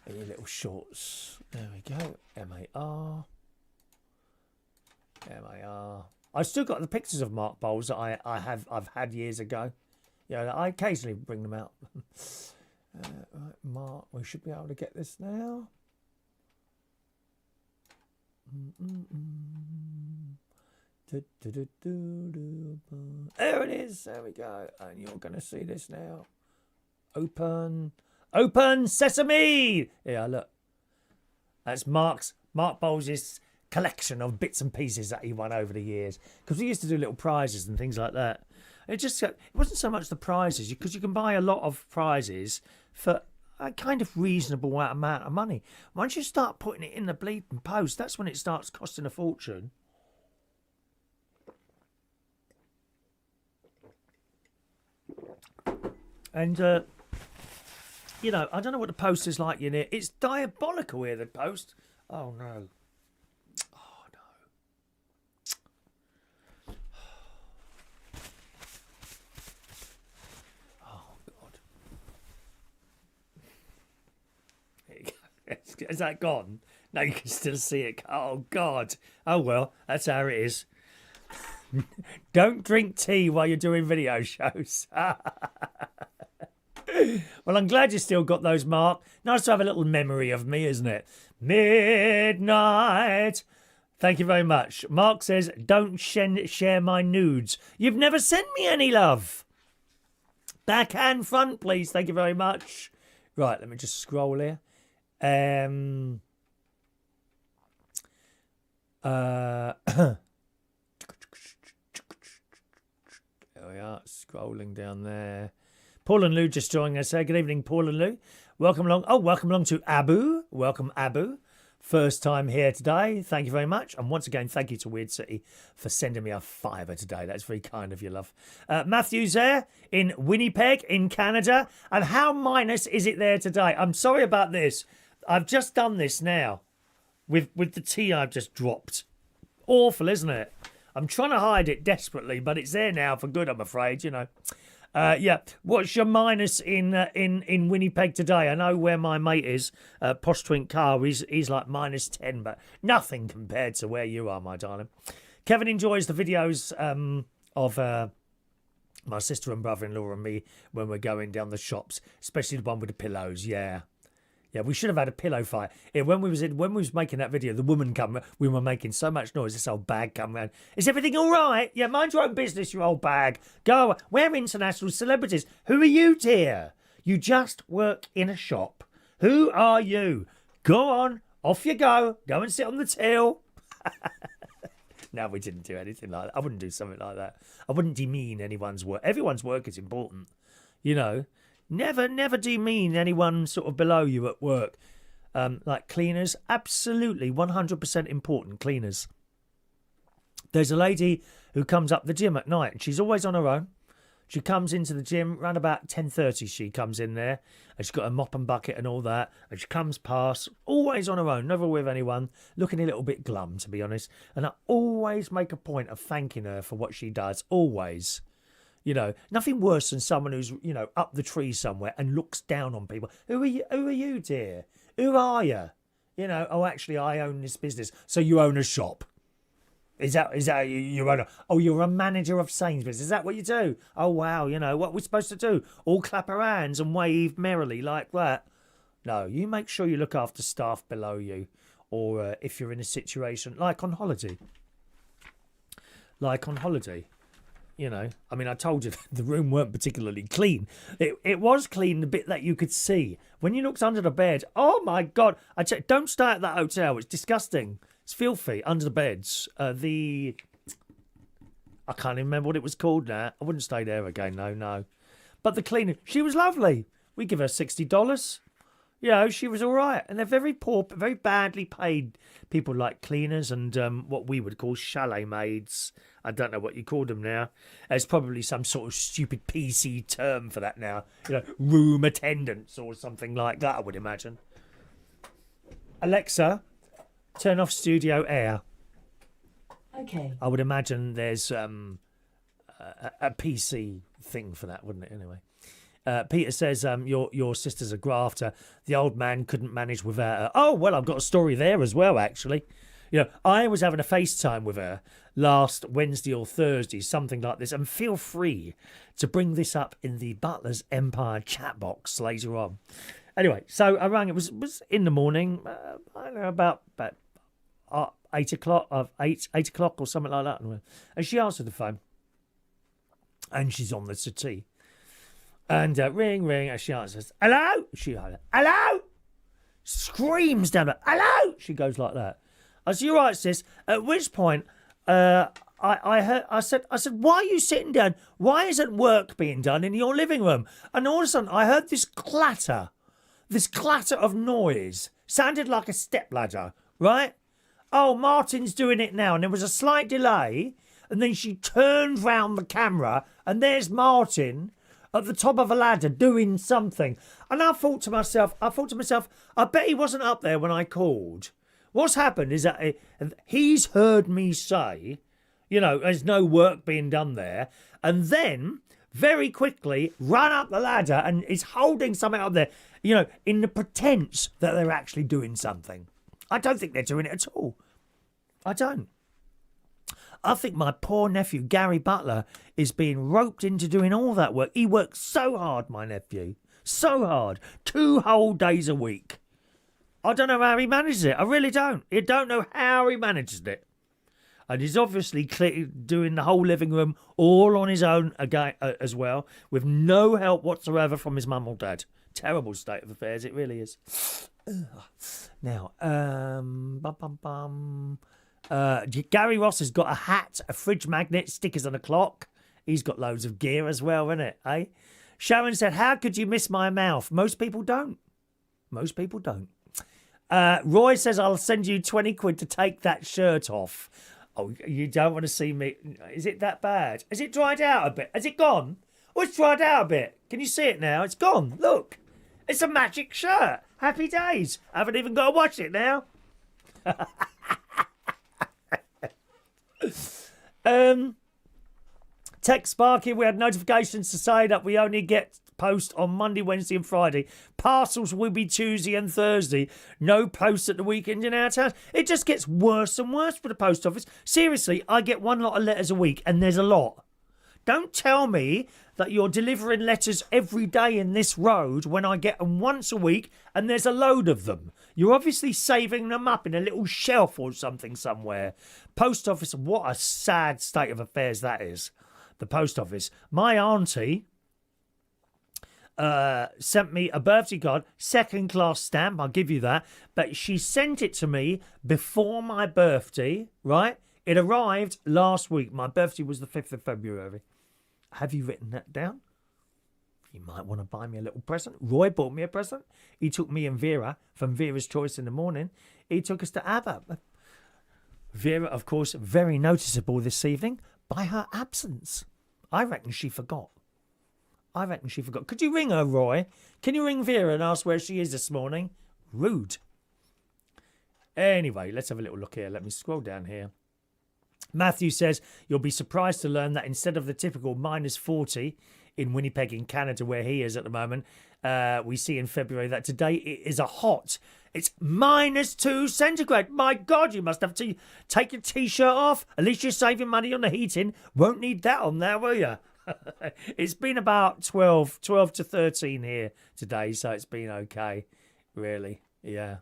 In your little shorts. There we go. MAR. MAR. I've still got the pictures of Mark Bowles that I've had years ago. Yeah, I occasionally bring them out. Right, Mark, we should be able to get this now. There it is. There we go. And you're going to see this now. Open sesame. Yeah, look. That's Mark Bowles' collection of bits and pieces that he won over the years. Because we used to do little prizes and things like that. It wasn't so much the prizes, because you can buy a lot of prizes for a kind of reasonable amount of money. Once you start putting it in the bleeding post, that's when it starts costing a fortune. And, you know, I don't know what the post is like in here. It's diabolical here, the post. Oh, no. Oh, no. Oh, God. There you go. Is that gone? No, you can still see it. Oh, God. Oh, well, that's how it is. Don't drink tea while you're doing video shows. Well, I'm glad you still got those, Mark. Nice to have a little memory of me, isn't it? Midnight. Thank you very much. Mark says, don't share my nudes. You've never sent me any, love. Back and front, please. Thank you very much. Right, let me just scroll here. There we are, scrolling down there. Paul and Lou just joining us there. Good evening, Paul and Lou. Welcome along. Oh, welcome along to Abu. Welcome, Abu. First time here today. Thank you very much. And once again, thank you to Weird City for sending me a fiver today. That's very kind of you, love. Matthew's there in Winnipeg in Canada. And how minus is it there today? I'm sorry about this. I've just done this now with the tea I've just dropped. Awful, isn't it? I'm trying to hide it desperately, but it's there now for good, I'm afraid, you know. Yeah, what's your minus in Winnipeg today? I know where my mate is, Posh Twink Car. He's like -10, but nothing compared to where you are, my darling. Kevin enjoys the videos of my sister and brother-in-law and me when we're going down the shops, especially the one with the pillows. Yeah. Yeah, we should have had a pillow fight. Yeah, when we was making that video, the woman come. We were making so much noise. This old bag come round. Is everything all right? Yeah, mind your own business, you old bag. Go. We're international celebrities. Who are you, dear? You just work in a shop. Who are you? Go on, off you go. Go and sit on the till. No, we didn't do anything like that. I wouldn't do something like that. I wouldn't demean anyone's work. Everyone's work is important, you know. Never demean anyone sort of below you at work. Like cleaners, absolutely 100% important, cleaners. There's a lady who comes up the gym at night and she's always on her own. She comes into the gym around about 10:30. She comes in there and she's got a mop and bucket and all that. And she comes past, always on her own, never with anyone, looking a little bit glum, to be honest. And I always make a point of thanking her for what she does. Always. You know, nothing worse than someone who's, you know, up the tree somewhere and looks down on people. Who are you, dear? Who are you? You know, oh, actually, I own this business. So you own a shop. Is that you own a... Oh, you're a manager of Sainsbury's. Is that what you do? Oh, wow, you know, what we're supposed to do? All clap our hands and wave merrily like that? No, you make sure you look after staff below you. Or if you're in a situation like on holiday. You know, I mean, I told you the room weren't particularly clean. It was clean, the bit that you could see. When you looked under the bed, oh, my God. Don't stay at that hotel. It's disgusting. It's filthy under the beds. I can't even remember what it was called now. I wouldn't stay there again, no. But the cleaner, she was lovely. We give her $60. You know, she was all right. And they're very poor, very badly paid people like cleaners and what we would call chalet maids. I don't know what you call them now. There's probably some sort of stupid PC term for that now. You know, room attendants or something like that, I would imagine. Alexa, turn off studio air.
Okay.
I would imagine there's a PC thing for that, wouldn't it? Anyway. Peter says, your sister's a grafter. The old man couldn't manage without her. Oh, well, I've got a story there as well, actually. You know, I was having a FaceTime with her last Wednesday or Thursday, something like this. And feel free to bring this up in the Butler's Empire chat box later on. Anyway, so I rang. It was in the morning, I don't know, about 8 o'clock, 8 o'clock or something like that. And she answered the phone. And she's on the settee. And ring, and she answers, hello? She goes, hello? Screams down there, hello? She goes like that. I said, you're right, sis. At which point, I said, why are you sitting down? Why isn't work being done in your living room? And all of a sudden, I heard this clatter of noise. Sounded like a stepladder, right? Oh, Martin's doing it now. And there was a slight delay. And then she turned round the camera, and there's Martin at the top of a ladder doing something. And I thought to myself, I bet he wasn't up there when I called. What's happened is that he's heard me say, you know, there's no work being done there. And then, very quickly, run up the ladder and is holding something up there, you know, in the pretense that they're actually doing something. I don't think they're doing it at all. I don't. I think my poor nephew, Gary Butler, is being roped into doing all that work. He works so hard, my nephew. So hard. 2 whole days a week. I don't know how he manages it. I really don't. I don't know how he manages it. And he's obviously doing the whole living room all on his own again, as well, with no help whatsoever from his mum or dad. Terrible state of affairs, it really is. Now, Gary Ross has got a hat, a fridge magnet, stickers on a clock. He's got loads of gear as well, isn't it? Eh? Sharon said, how could you miss my mouth? Most people don't. Roy says, I'll send you 20 quid to take that shirt off. Oh, you don't want to see me. Is it that bad? Has it dried out a bit? Has it gone? Oh, it's dried out a bit. Can you see it now? It's gone. Look. It's a magic shirt. Happy days. I haven't even got to wash it now. Tech Sparky, we had notifications to say that we only get post on Monday, Wednesday and Friday. Parcels will be Tuesday and Thursday. No post at the weekend in our town. It just gets worse and worse for the post office. Seriously, I get one lot of letters a week and there's a lot. Don't tell me that you're delivering letters every day in this road when I get them once a week and there's a load of them. You're obviously saving them up in a little shelf or something somewhere. Post office, what a sad state of affairs that is. The post office. My auntie sent me a birthday card, second class stamp, I'll give you that. But she sent it to me before my birthday, right? It arrived last week. My birthday was the 5th of February. Have you written that down? You might want to buy me a little present. Roy bought me a present. He took me and Vera from Vera's Choice in the morning. He took us to ABBA. Vera, of course, very noticeable this evening by her absence. I reckon she forgot. I reckon she forgot. Could you ring her, Roy? Can you ring Vera and ask where she is this morning? Rude. Anyway, let's have a little look here. Let me scroll down here. Matthew says, you'll be surprised to learn that instead of the typical -40 in Winnipeg in Canada, where he is at the moment, we see in February that today it is it's -2 centigrade. My God, you must have to take your T-shirt off. At least you're saving money on the heating. Won't need that on there, will you? It's been about 12 to 13 here today, so it's been okay, really. Yeah.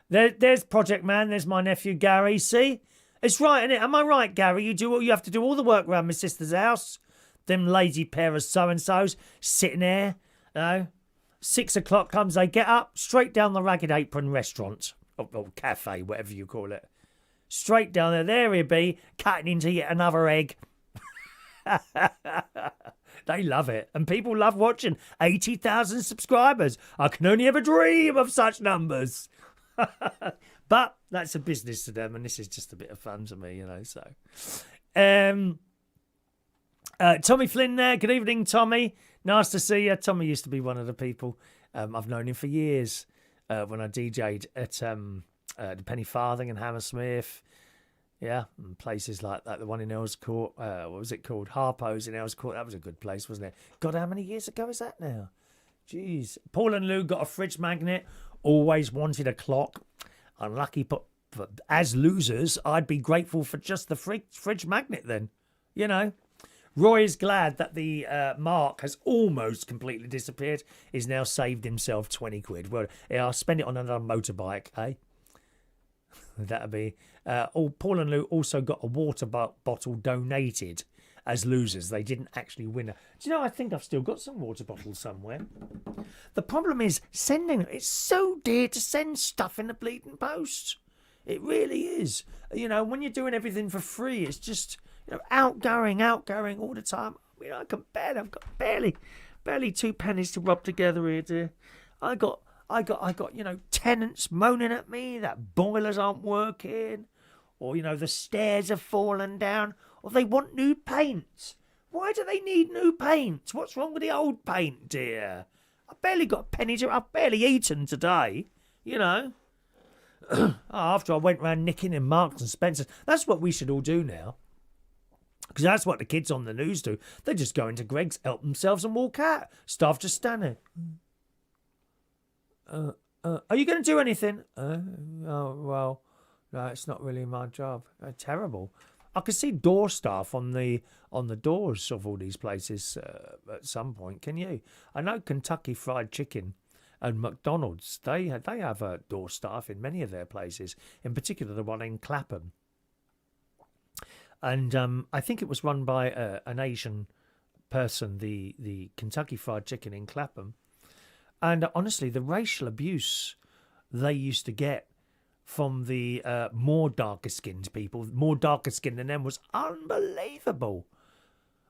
There's Project Man. There's my nephew Gary. See, it's right, isn't it? Am I right, Gary? You have to do all the work around my sister's house. Them lazy pair of so and so's sitting there. 6 o'clock comes, they get up straight down the Ragged Apron restaurant or cafe, whatever you call it. Straight down there. There he'll be cutting into yet another egg. They love it, and people love watching. 80,000 subscribers. I can only ever dream of such numbers. But that's a business to them, and this is just a bit of fun to me, So, Tommy Flynn there. Good evening, Tommy. Nice to see you. Tommy used to be one of the people. I've known him for years when I DJ'd at the Penny Farthing in Hammersmith. Yeah, and places like that. The one in Earls Court. What was it called? Harpo's in Earls Court. That was a good place, wasn't it? God, how many years ago is that now? Jeez. Paul and Lou got a fridge magnet. Always wanted a clock. Unlucky, but as losers, I'd be grateful for just the fridge magnet then. Roy is glad that the mark has almost completely disappeared. He's now saved himself 20 quid. Well, yeah, I'll spend it on another motorbike, eh? That'd be... Paul and Lou also got a water bottle donated as losers. They didn't actually win. Do you know, I think I've still got some water bottles somewhere. The problem is sending. It's so dear to send stuff in the bleeding post. It really is. When you're doing everything for free, it's just outgoing all the time. I've got barely 2 pennies to rub together here, dear. I got tenants moaning at me that boilers aren't working, or the stairs have fallen down, or they want new paint. Why do they need new paint? What's wrong with the old paint, dear? I barely got a penny I've barely eaten today, After I went round nicking in Marks and Spencer's. That's what we should all do now. Because that's what the kids on the news do. They just go into Greg's, help themselves and walk out. Staff just stand there. Are you going to do anything? Well, no, it's not really my job. Terrible. I could see door staff on the doors of all these places at some point. Can you? I know Kentucky Fried Chicken and McDonald's. They have door staff in many of their places. In particular, the one in Clapham. And I think it was run by an Asian person. The Kentucky Fried Chicken in Clapham. And honestly, the racial abuse they used to get from the more darker-skinned people, more darker-skinned than them, was unbelievable.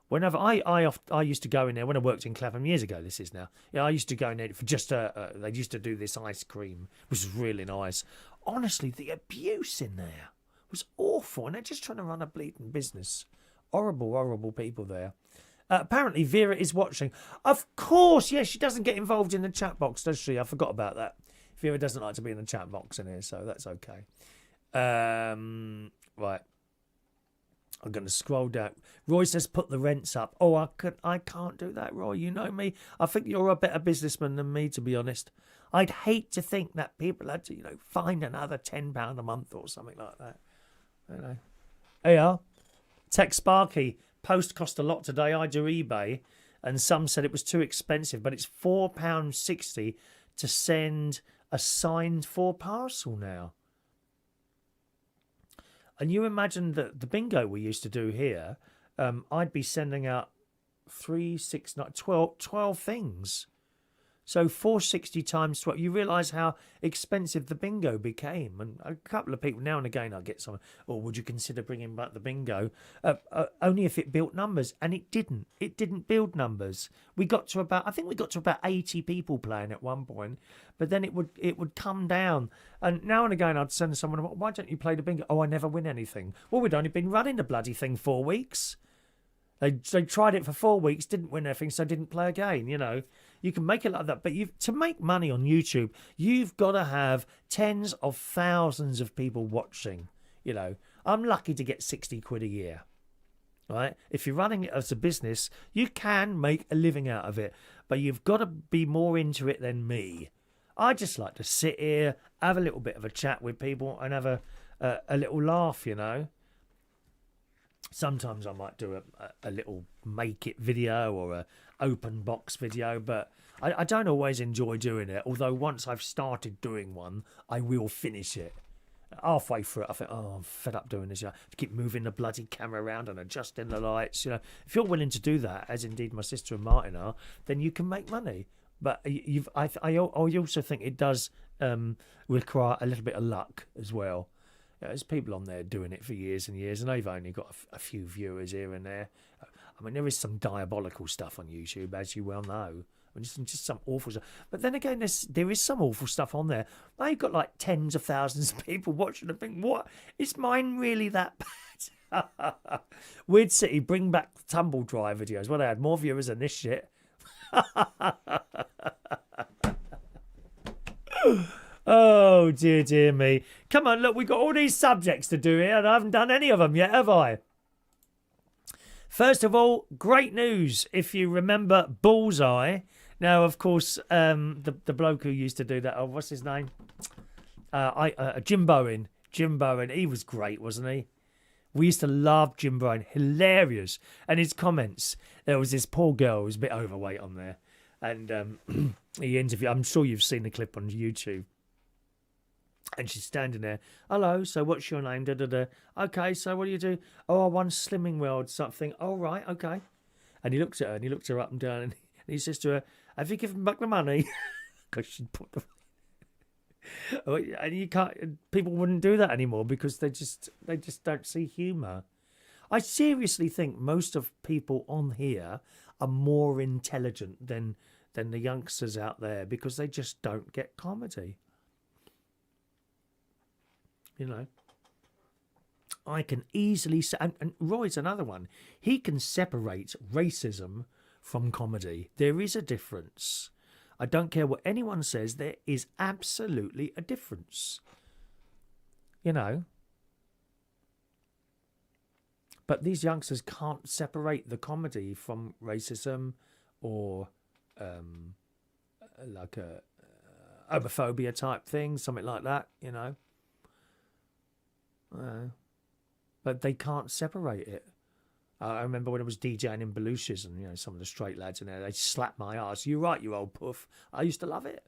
Whenever I used to go in there, when I worked in Clapham years ago, this is now, I used to go in there for just, they used to do this ice cream, which was really nice. Honestly, the abuse in there was awful, and they're just trying to run a bleeding business. Horrible, horrible people there. Apparently, Vera is watching. Of course, yes, she doesn't get involved in the chat box, does she? I forgot about that. Vera doesn't like to be in the chat box in here, so that's okay. Right. I'm going to scroll down. Roy says, put the rents up. Oh, I can't do that, Roy. You know me. I think you're a better businessman than me, to be honest. I'd hate to think that people had to, find another £10 a month or something like that. Here you are. Text Sparky. Post cost a lot today. I do eBay, and some said it was too expensive, but it's £4.60 to send a signed for parcel now. And you imagine that the bingo we used to do here, I'd be sending out 3, 6, 9, 12 things. So 460 times 12. You realise how expensive the bingo became. And a couple of people, now and again, I get someone, would you consider bringing back the bingo? Only if it built numbers. And it didn't. It didn't build numbers. I think we got to about 80 people playing at one point. But then it would come down. And now and again, I'd send someone, why don't you play the bingo? Oh, I never win anything. Well, we'd only been running the bloody thing 4 weeks. They tried it for 4 weeks, didn't win anything, so didn't play again. You know, you can make it like that, but to make money on YouTube, you've got to have tens of thousands of people watching. You know, I'm lucky to get 60 quid a year. Right? If you're running it as a business, you can make a living out of it, but you've got to be more into it than me. I just like to sit here, have a little bit of a chat with people, and have a little laugh. You know. Sometimes I might do a little make it video or a open box video, but I don't always enjoy doing it. Although once I've started doing one, I will finish it. Halfway through it, I think, oh, I'm fed up doing this. You know, to keep moving the bloody camera around and adjusting the lights. You know, if you're willing to do that, as indeed my sister and Martin are, then you can make money. But I also think it does require a little bit of luck as well. You know, there's people on there doing it for years and years, and they've only got a few viewers here and there. I mean, there is some diabolical stuff on YouTube, as you well know. I mean, just some awful stuff. But then again, there is some awful stuff on there. They've got like tens of thousands of people watching and think, what? Is mine really that bad? Weird City, bring back the tumble dry videos. Well, they had more viewers than this shit. Oh, dear me. Come on, look, we've got all these subjects to do here, and I haven't done any of them yet, have I? First of all, great news. If you remember Bullseye. Now, of course, the bloke who used to do that, oh, what's his name? Jim Bowen. Jim Bowen, he was great, wasn't he? We used to love Jim Bowen. Hilarious. And his comments, there was this poor girl who was a bit overweight on there. And he interviewed, I'm sure you've seen the clip on YouTube. And she's standing there. Hello, so what's your name? Da, da, da. Okay, so what do you do? Oh, I won Slimming World something. Oh, right, okay. And he looks at her and he looks her up and down and he says to her, have you given back the money? Because she'd put the... And you can't... People wouldn't do that anymore because they just don't see humour. I seriously think most of people on here are more intelligent than the youngsters out there because they just don't get comedy. You know, I can easily say, and Roy's another one. He can separate racism from comedy. There is a difference. I don't care what anyone says. There is absolutely a difference. You know. But these youngsters can't separate the comedy from racism or like a homophobia type thing, something like that. You know. But they can't separate it. I remember when I was DJing in Belush's and, you know, some of the straight lads in there, they slapped my ass. You're right, you old puff. I used to love it.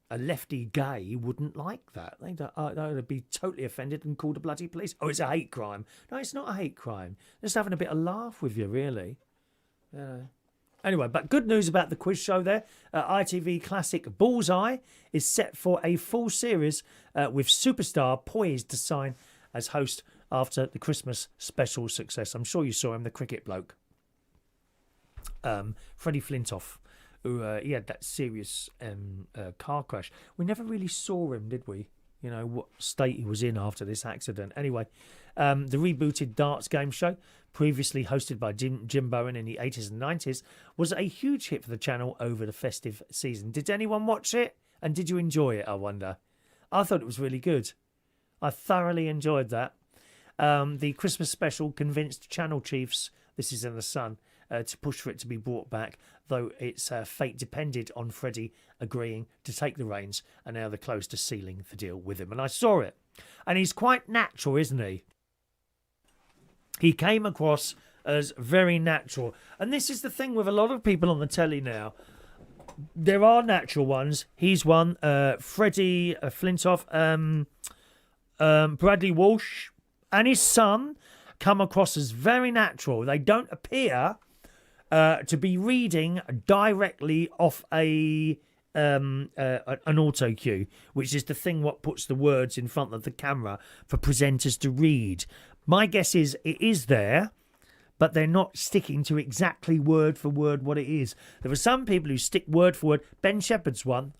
A lefty gay wouldn't like that. They'd be totally offended and call the bloody police. Oh, it's a hate crime. No, it's not a hate crime. Just having a bit of laugh with you, really. Anyway, but good news about the quiz show there. ITV Classic Bullseye is set for a full series with Superstar poised to sign as host after the Christmas special success. I'm sure you saw him, the cricket bloke. Freddie Flintoff, who he had that serious car crash. We never really saw him, did we? You know, what state he was in after this accident. Anyway, the rebooted darts game show, previously hosted by Jim Bowen in the 80s and 90s, was a huge hit for the channel over the festive season. Did anyone watch it? And did you enjoy it, I wonder? I thought it was really good. I thoroughly enjoyed that. The Christmas special convinced channel chiefs, this is in the Sun, to push for it to be brought back, though its fate depended on Freddie agreeing to take the reins, and now they're close to sealing the deal with him. And I saw it. And he's quite natural, isn't he? He came across as very natural. And this is the thing with a lot of people on the telly now. There are natural ones. He's one. Freddie Flintoff, Bradley Walsh, and his son come across as very natural. They don't appear to be reading directly off an auto cue, which is the thing what puts the words in front of the camera for presenters to read. My guess is it is there, but they're not sticking to exactly word for word what it is. There are some people who stick word for word. Ben Shepherd's one.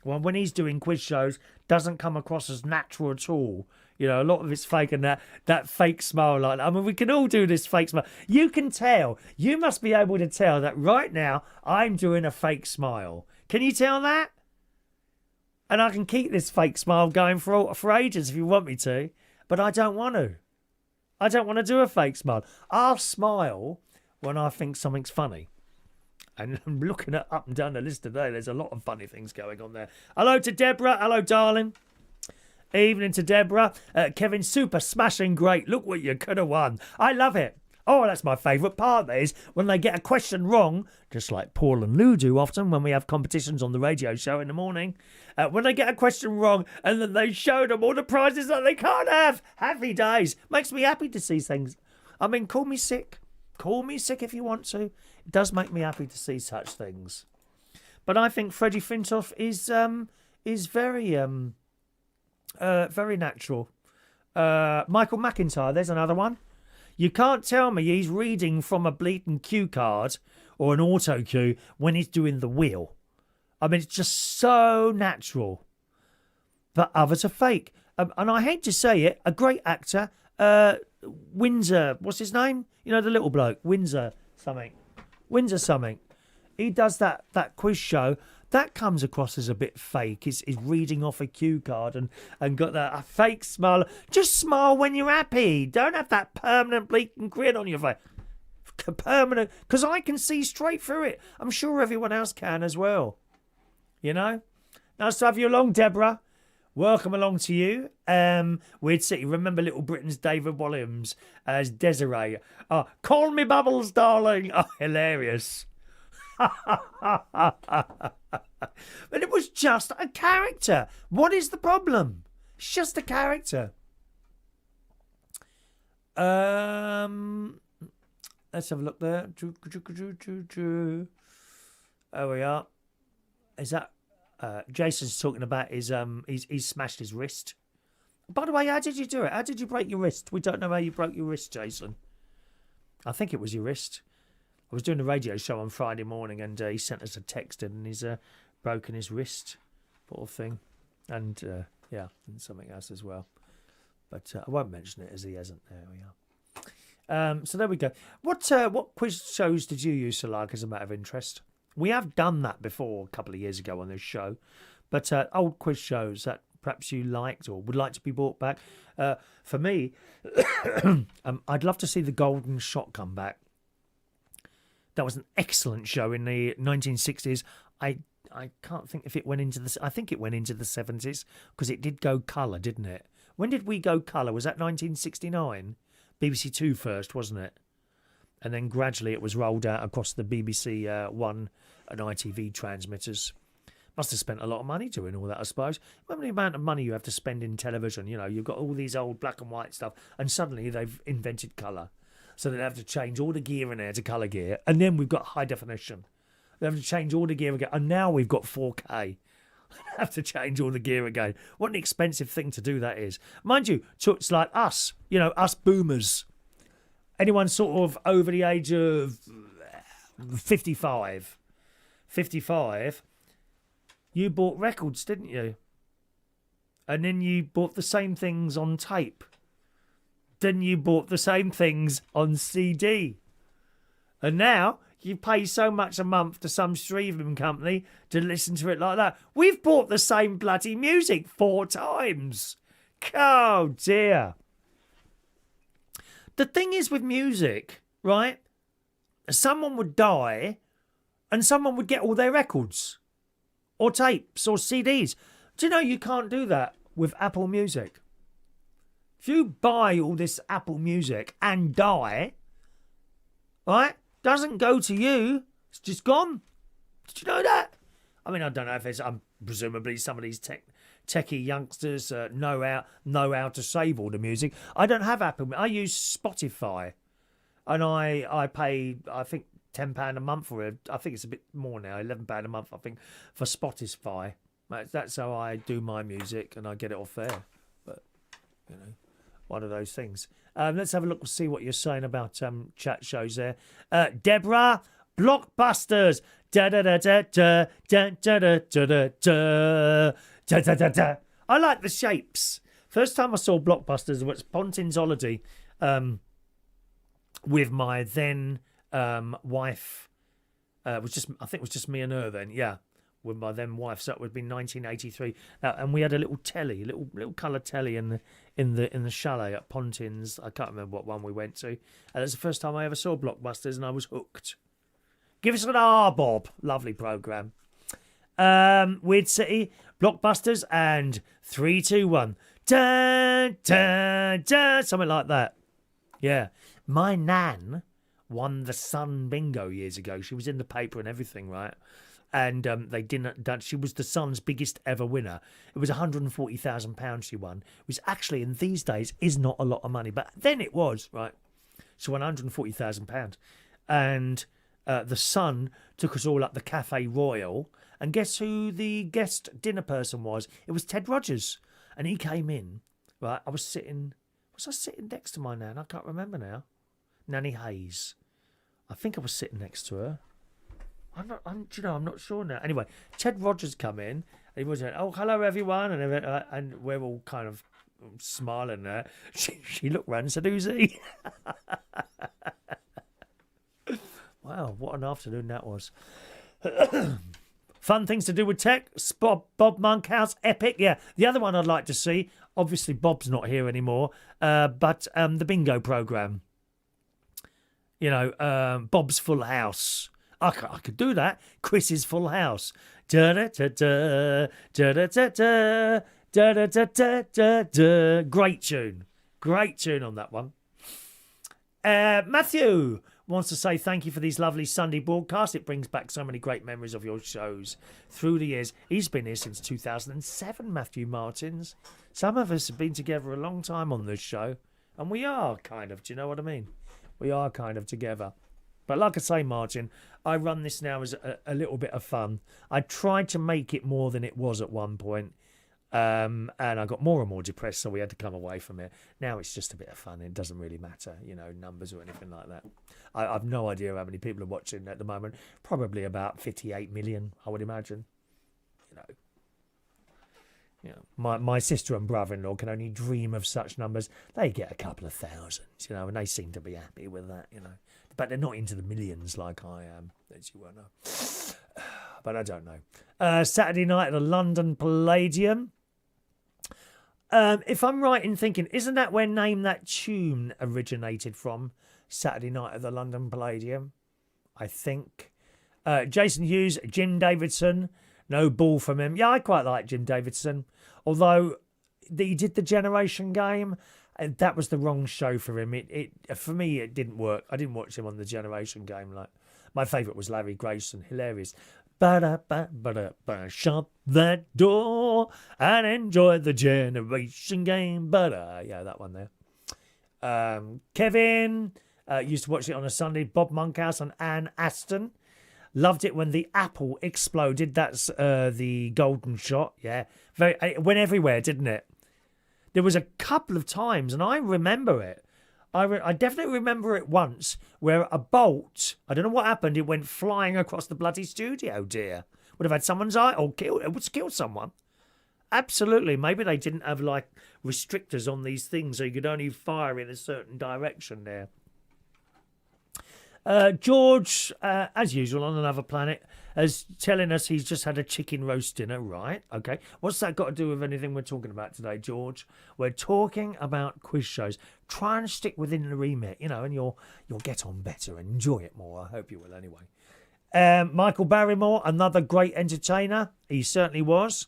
Well, when he's doing quiz shows, doesn't come across as natural at all. You know, a lot of it's fake, and that fake smile like that. I mean, we can all do this fake smile. You can tell. You must be able to tell that right now I'm doing a fake smile. Can you tell that? And I can keep this fake smile going for ages if you want me to, but I don't want to. I don't want to do a fake smile. I'll smile when I think something's funny. And I'm looking at up and down the list today. There's a lot of funny things going on there. Hello to Deborah. Hello, darling. Evening to Deborah. Kevin, super smashing great. Look what you could have won. I love it. Oh, that's my favourite part. That is when they get a question wrong, just like Paul and Lou do often when we have competitions on the radio show in the morning. When they get a question wrong and then they show them all the prizes that they can't have. Happy days. Makes me happy to see things. I mean, call me sick. Call me sick if you want to. It does make me happy to see such things. But I think Freddie Flintoff is very natural. Michael McIntyre, there's another one. You can't tell me he's reading from a bleeding cue card or an auto cue when he's doing the wheel. I mean, it's just so natural. But others are fake. And I hate to say it, a great actor, Windsor, what's his name? You know, the little bloke, Windsor something. He does that quiz show. That comes across as a bit fake. He's reading off a cue card and got a fake smile. Just smile when you're happy. Don't have that permanent bleaking grin on your face. Permanent, because I can see straight through it. I'm sure everyone else can as well. You know? Nice to have you along, Deborah. Welcome along to you. Weird City. Remember Little Britain's David Williams as Desiree. Call me Bubbles, darling. Oh, hilarious. But it was just a character. What is the problem? It's just a character. Let's have a look there. There we are. Is that Jason's talking about he's smashed his wrist. By the way, how did you do it? How did you break your wrist? We don't know how you broke your wrist, Jason. I think it was your wrist. I was doing a radio show on Friday morning and he sent us a text and he's broken his wrist, poor thing. And and something else as well. But I won't mention it as he hasn't. There we are. So there we go. What quiz shows did you used to like as a matter of interest? We have done that before a couple of years ago on this show. But old quiz shows that perhaps you liked or would like to be brought back. For me, I'd love to see the Golden Shot come back. That was an excellent show in the 1960s. I can't think if it went into the... I think it went into the 70s because it did go colour, didn't it? When did we go colour? Was that 1969? BBC Two first, wasn't it? And then gradually it was rolled out across the BBC One and ITV transmitters. Must have spent a lot of money doing all that, I suppose. Remember the amount of money you have to spend in television? You know, you've got all these old black and white stuff and suddenly they've invented colour. So they have to change all the gear in there to colour gear. And then we've got high definition. They have to change all the gear again. And now we've got 4K. They have to change all the gear again. What an expensive thing to do that is. Mind you, it's like us, you know, us boomers. Anyone sort of over the age of 55. 55, you bought records, didn't you? And then you bought the same things on tape. Then you bought the same things on CD. And now you pay so much a month to some streaming company to listen to it like that. We've bought the same bloody music 4 times. Oh, dear. The thing is with music, right? Someone would die and someone would get all their records or tapes or CDs. Do you know you can't do that with Apple Music? If you buy all this Apple Music and die, right, doesn't go to you, it's just gone. Did you know that? I mean, I don't know if it's, presumably some of these techie youngsters know how to save all the music. I don't have Apple. I use Spotify, and I pay, I think, £10 a month for it. I think it's a bit more now, £11 a month, I think, for Spotify. That's how I do my music, and I get it off there. But, you know, one of those things. Let's have a look and see what you're saying about chat shows there. Deborah, blockbusters. Da da da da da da da da da da da da da da. I like the shapes. First time I saw Blockbusters was Pontin's Holiday with my then wife. I think it was just me and her then. Yeah, with my then wife. So it would be 1983. And we had a little telly, little colour telly in the chalet at Pontin's. I can't remember what one we went to. And that's the first time I ever saw Blockbusters, and I was hooked. Give us an R, Bob. Lovely programme. Weird City, Blockbusters, and 3, 2, 1. Dun, dun, dun, something like that. Yeah. My nan won the Sun bingo years ago. She was in the paper and everything, right? And she was the Sun's biggest ever winner. It was £140,000 she won, which actually in these days is not a lot of money, but then it was, right? She won £140,000. And the Sun took us all up the Cafe Royal, and guess who the guest dinner person was? It was Ted Rogers, and he came in. Right, was I sitting next to my nan? I can't remember now. Nanny Hayes. I think I was sitting next to her. I'm not sure now. Anyway, Ted Rogers come in, and he was like, "Oh, hello everyone," and we're all kind of smiling there. She looked round and said, "Who's he?" Wow, what an afternoon that was. Fun things to do with tech. Bob Monkhouse, epic. Yeah, the other one I'd like to see, obviously Bob's not here anymore, but the bingo programme. You know, Bob's Full House. I could do that. Chris's Full House. Da-da-da-da, da-da-da-da, da-da-da-da-da. Great tune. Great tune on that one. Matthew wants to say thank you for these lovely Sunday broadcasts. It brings back so many great memories of your shows through the years. He's been here since 2007, Matthew Martins. Some of us have been together a long time on this show, and we are kind of, do you know what I mean? We are kind of together. But like I say, Martin, I run this now as a little bit of fun. I tried to make it more than it was at one point, and I got more and more depressed, so we had to come away from it. Now it's just a bit of fun. It doesn't really matter, you know, numbers or anything like that. I've no idea how many people are watching at the moment. Probably about 58 million, I would imagine. You know, my sister and brother-in-law can only dream of such numbers. They get a couple of thousand, you know, and they seem to be happy with that, you know. But they're not into the millions like I am, as you well know. But I don't know. Saturday night at the London Palladium. If I'm right in thinking, isn't that where Name That Tune originated from? Saturday night at the London Palladium, I think. Jason Hughes, Jim Davidson, no ball from him. Yeah, I quite like Jim Davidson. Although he did the Generation Game, and that was the wrong show for him. For me, it didn't work. I didn't watch him on the Generation Game. Like, my favourite was Larry Grayson, hilarious. Ba-da-ba-ba-da-ba, shut that door and enjoy the Generation Game. Yeah, that one there. Kevin used to watch it on a Sunday. Bob Monkhouse and Anne Aston. Loved it when the apple exploded. That's the golden shot. Yeah, it went everywhere, didn't it? There was a couple of times, and I remember it. I definitely remember it once where a bolt, I don't know what happened, it went flying across the bloody studio, dear. Would have had someone's eye, or it would kill someone. Absolutely. Maybe they didn't have, like, restrictors on these things, so you could only fire in a certain direction there. George, as usual, on another planet, is telling us he's just had a chicken roast dinner. Right, okay. What's that got to do with anything we're talking about today, George? We're talking about quiz shows. Try and stick within the remit, you know, and you'll get on better and enjoy it more. I hope you will anyway. Michael Barrymore, another great entertainer. He certainly was.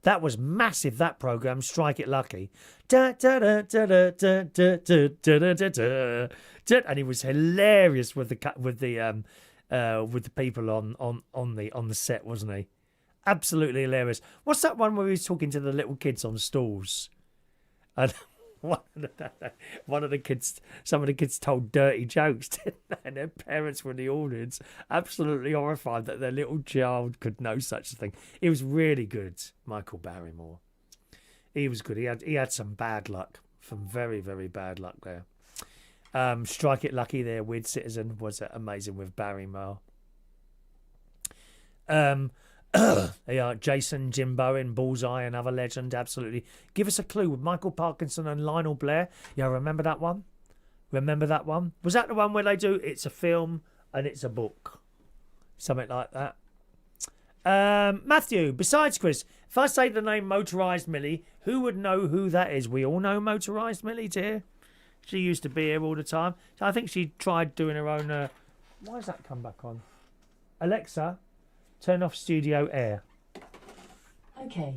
That was massive, that programme, Strike It Lucky. And he was hilarious with the people on the set, wasn't he? Absolutely hilarious. What's that one where he was talking to the little kids on stools? And one of the kids, some of the kids told dirty jokes, didn't they? And their parents were in the audience, absolutely horrified that their little child could know such a thing. He was really good, Michael Barrymore. He was good. He had some bad luck, some very, very bad luck there. Strike It Lucky there, Weird Citizen was amazing with Barrymore. They are Jason, Jimbo, and Bullseye, another legend. Absolutely. Give us a clue with Michael Parkinson and Lionel Blair. Yeah, remember that one? Remember that one? Was that the one where they do it's a film and it's a book? Something like that. Matthew, besides Chris, if I say the name Motorised Millie, who would know who that is? We all know Motorised Millie, dear. She used to be here all the time. So I think she tried doing her own... why does that come back on? Alexa, turn off studio air.
Okay.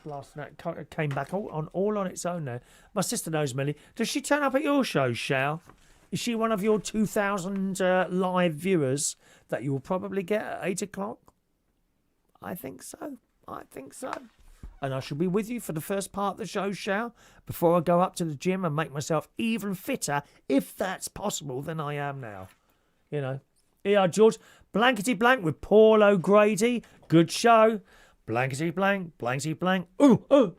Last night came back all on its own there. My sister knows Millie. Does she turn up at your show, Shao? Is she one of your 2,000 live viewers that you will probably get at 8 o'clock? I think so. And I shall be with you for the first part of the show, Shao, before I go up to the gym and make myself even fitter, if that's possible, than I am now. You know. Here, George. Blankety blank with Paul O'Grady. Good show. Blankety blank, blankety blank. Ooh.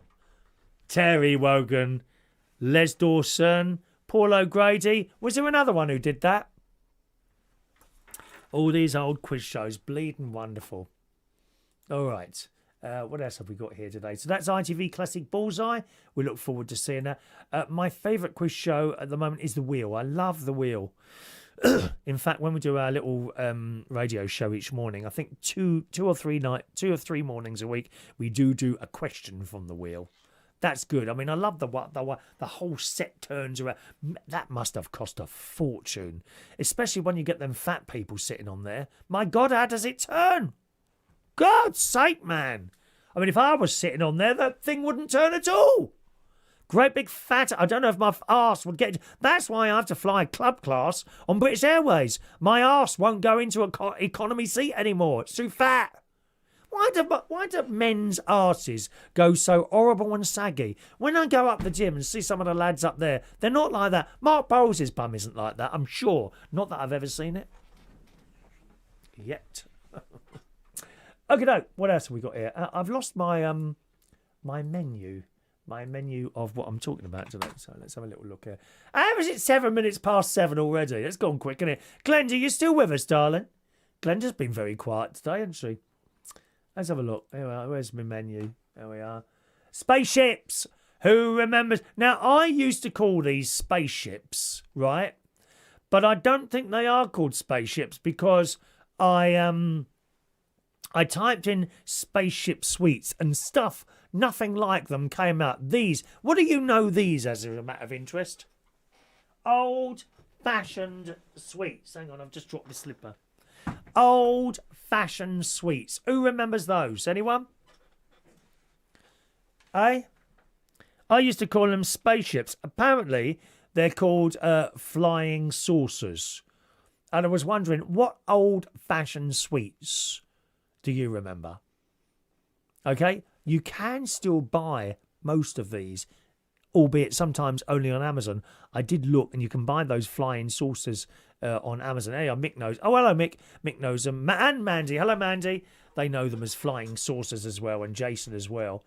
Terry Wogan. Les Dawson. Paul O'Grady. Was there another one who did that? All these old quiz shows. Bleeding wonderful. All right. What else have we got here today? So that's ITV Classic Bullseye. We look forward to seeing that. My favourite quiz show at the moment is The Wheel. I love The Wheel. In fact, when we do our little radio show each morning, I think two or three mornings a week, we do a question from The Wheel. That's good. I mean, I love the whole set turns around. That must have cost a fortune, especially when you get them fat people sitting on there. My God, how does it turn? God's sake, man. I mean, if I was sitting on there, that thing wouldn't turn at all. Great big fat... I don't know if my arse would get... That's why I have to fly club class on British Airways. My arse won't go into an economy seat anymore. It's too fat. Why do men's arses go so horrible and saggy? When I go up the gym and see some of the lads up there, they're not like that. Mark Bowles' bum isn't like that, I'm sure. Not that I've ever seen it. Yet. Okay, no. What else have we got here? I've lost my my menu. My menu of what I'm talking about today. So let's have a little look here. How is it 7 minutes past 7 already? It's gone quick, isn't it? Glenda, you still with us, darling? Glenda's been very quiet today, hasn't she? Let's have a look. Here we are. Where's my menu? There we are. Spaceships. Who remembers? Now, I used to call these spaceships, right? But I don't think they are called spaceships because I typed in spaceship suites and stuff, nothing like them came out. These, what do you know these as a matter of interest? Old-fashioned sweets. Hang on, I've just dropped my slipper. Old-fashioned sweets. Who remembers those? Anyone? Eh? I used to call them spaceships. Apparently, they're called flying saucers. And I was wondering, what old-fashioned sweets do you remember? Okay, you can still buy most of these, albeit sometimes only on Amazon. I did look, and you can buy those flying saucers on Amazon. Hey, Mick knows. Oh, hello, Mick. Mick knows them. And Mandy. Hello, Mandy. They know them as flying saucers as well, and Jason as well.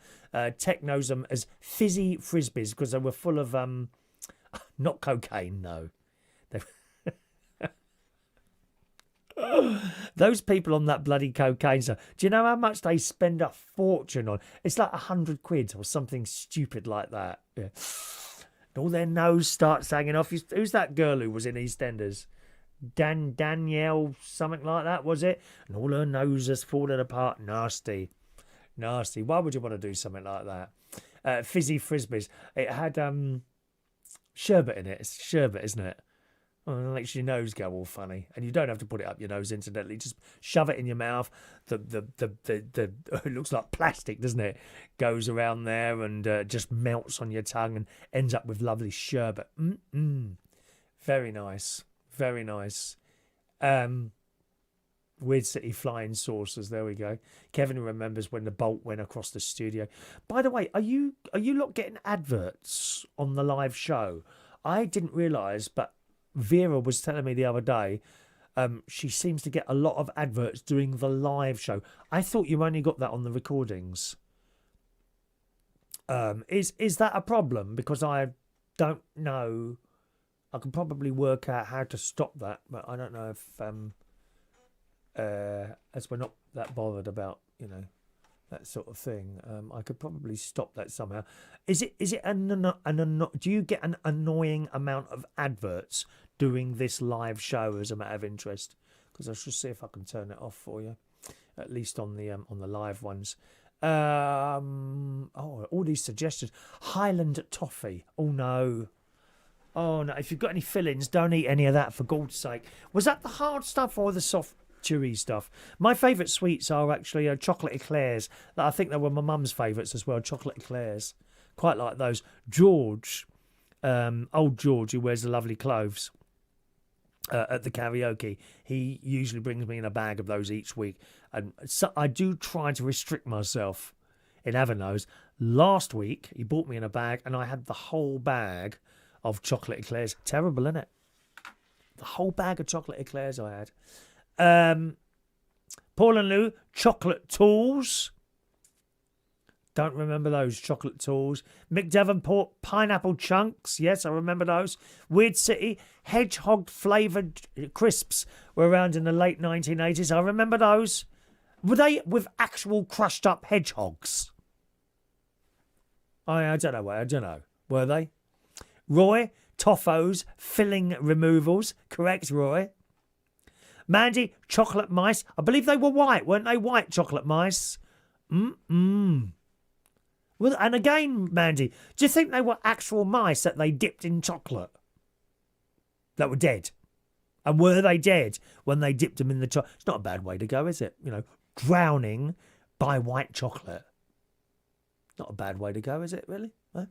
Tech knows them as fizzy frisbees because they were full of, not cocaine, no. Those people on that bloody cocaine stuff, do you know how much they spend a fortune on? It's like 100 quid or something stupid like that. Yeah. All their nose starts hanging off. Who's that girl who was in EastEnders? Danielle, something like that, was it? And all her nose has fallen apart. Nasty. Why would you want to do something like that? Fizzy frisbees. It had sherbet in it. It's sherbet, isn't it? Well, it makes your nose go all funny, and you don't have to put it up your nose. Incidentally, just shove it in your mouth. It looks like plastic, doesn't it? Goes around there and just melts on your tongue and ends up with lovely sherbet. Very nice, very nice. Weird City flying saucers. There we go. Kevin remembers when the bolt went across the studio. By the way, are you lot getting adverts on the live show? I didn't realise, but Vera was telling me the other day she seems to get a lot of adverts during the live show. I thought you only got that on the recordings. Is that a problem? Because I don't know. I can probably work out how to stop that, but I don't know if as we're not that bothered about, that sort of thing. I could probably stop that somehow. Is it do you get an annoying amount of adverts doing this live show as a matter of interest? Because I should see if I can turn it off for you, at least on the live ones. All these suggestions. Highland toffee. Oh no. If you've got any fillings, don't eat any of that, for God's sake. Was that the hard stuff or the soft chewy stuff? My favourite sweets are actually chocolate eclairs. I think they were my mum's favourites as well, chocolate eclairs. Quite like those. George, old George, who wears the lovely clothes at the karaoke, he usually brings me in a bag of those each week. And so I do try to restrict myself in having those. Last week, he bought me in a bag and I had the whole bag of chocolate eclairs. Terrible, isn't it? The whole bag of chocolate eclairs I had. Paul and Lou, chocolate tools. Don't remember those chocolate tools. Mick Devonport, pineapple chunks. Yes, I remember those. Weird City, hedgehog flavoured crisps were around in the late 1980s. I remember those. Were they with actual crushed up hedgehogs? I don't know. I don't know. Were they? Roy, Toffos, filling removals. Correct, Roy. Mandy, chocolate mice. I believe they were white, weren't they? White chocolate mice. Well, and again, Mandy, do you think they were actual mice that they dipped in chocolate? That were dead? And were they dead when they dipped them in the chocolate? It's not a bad way to go, is it? Drowning by white chocolate. Not a bad way to go, is it, really? Huh?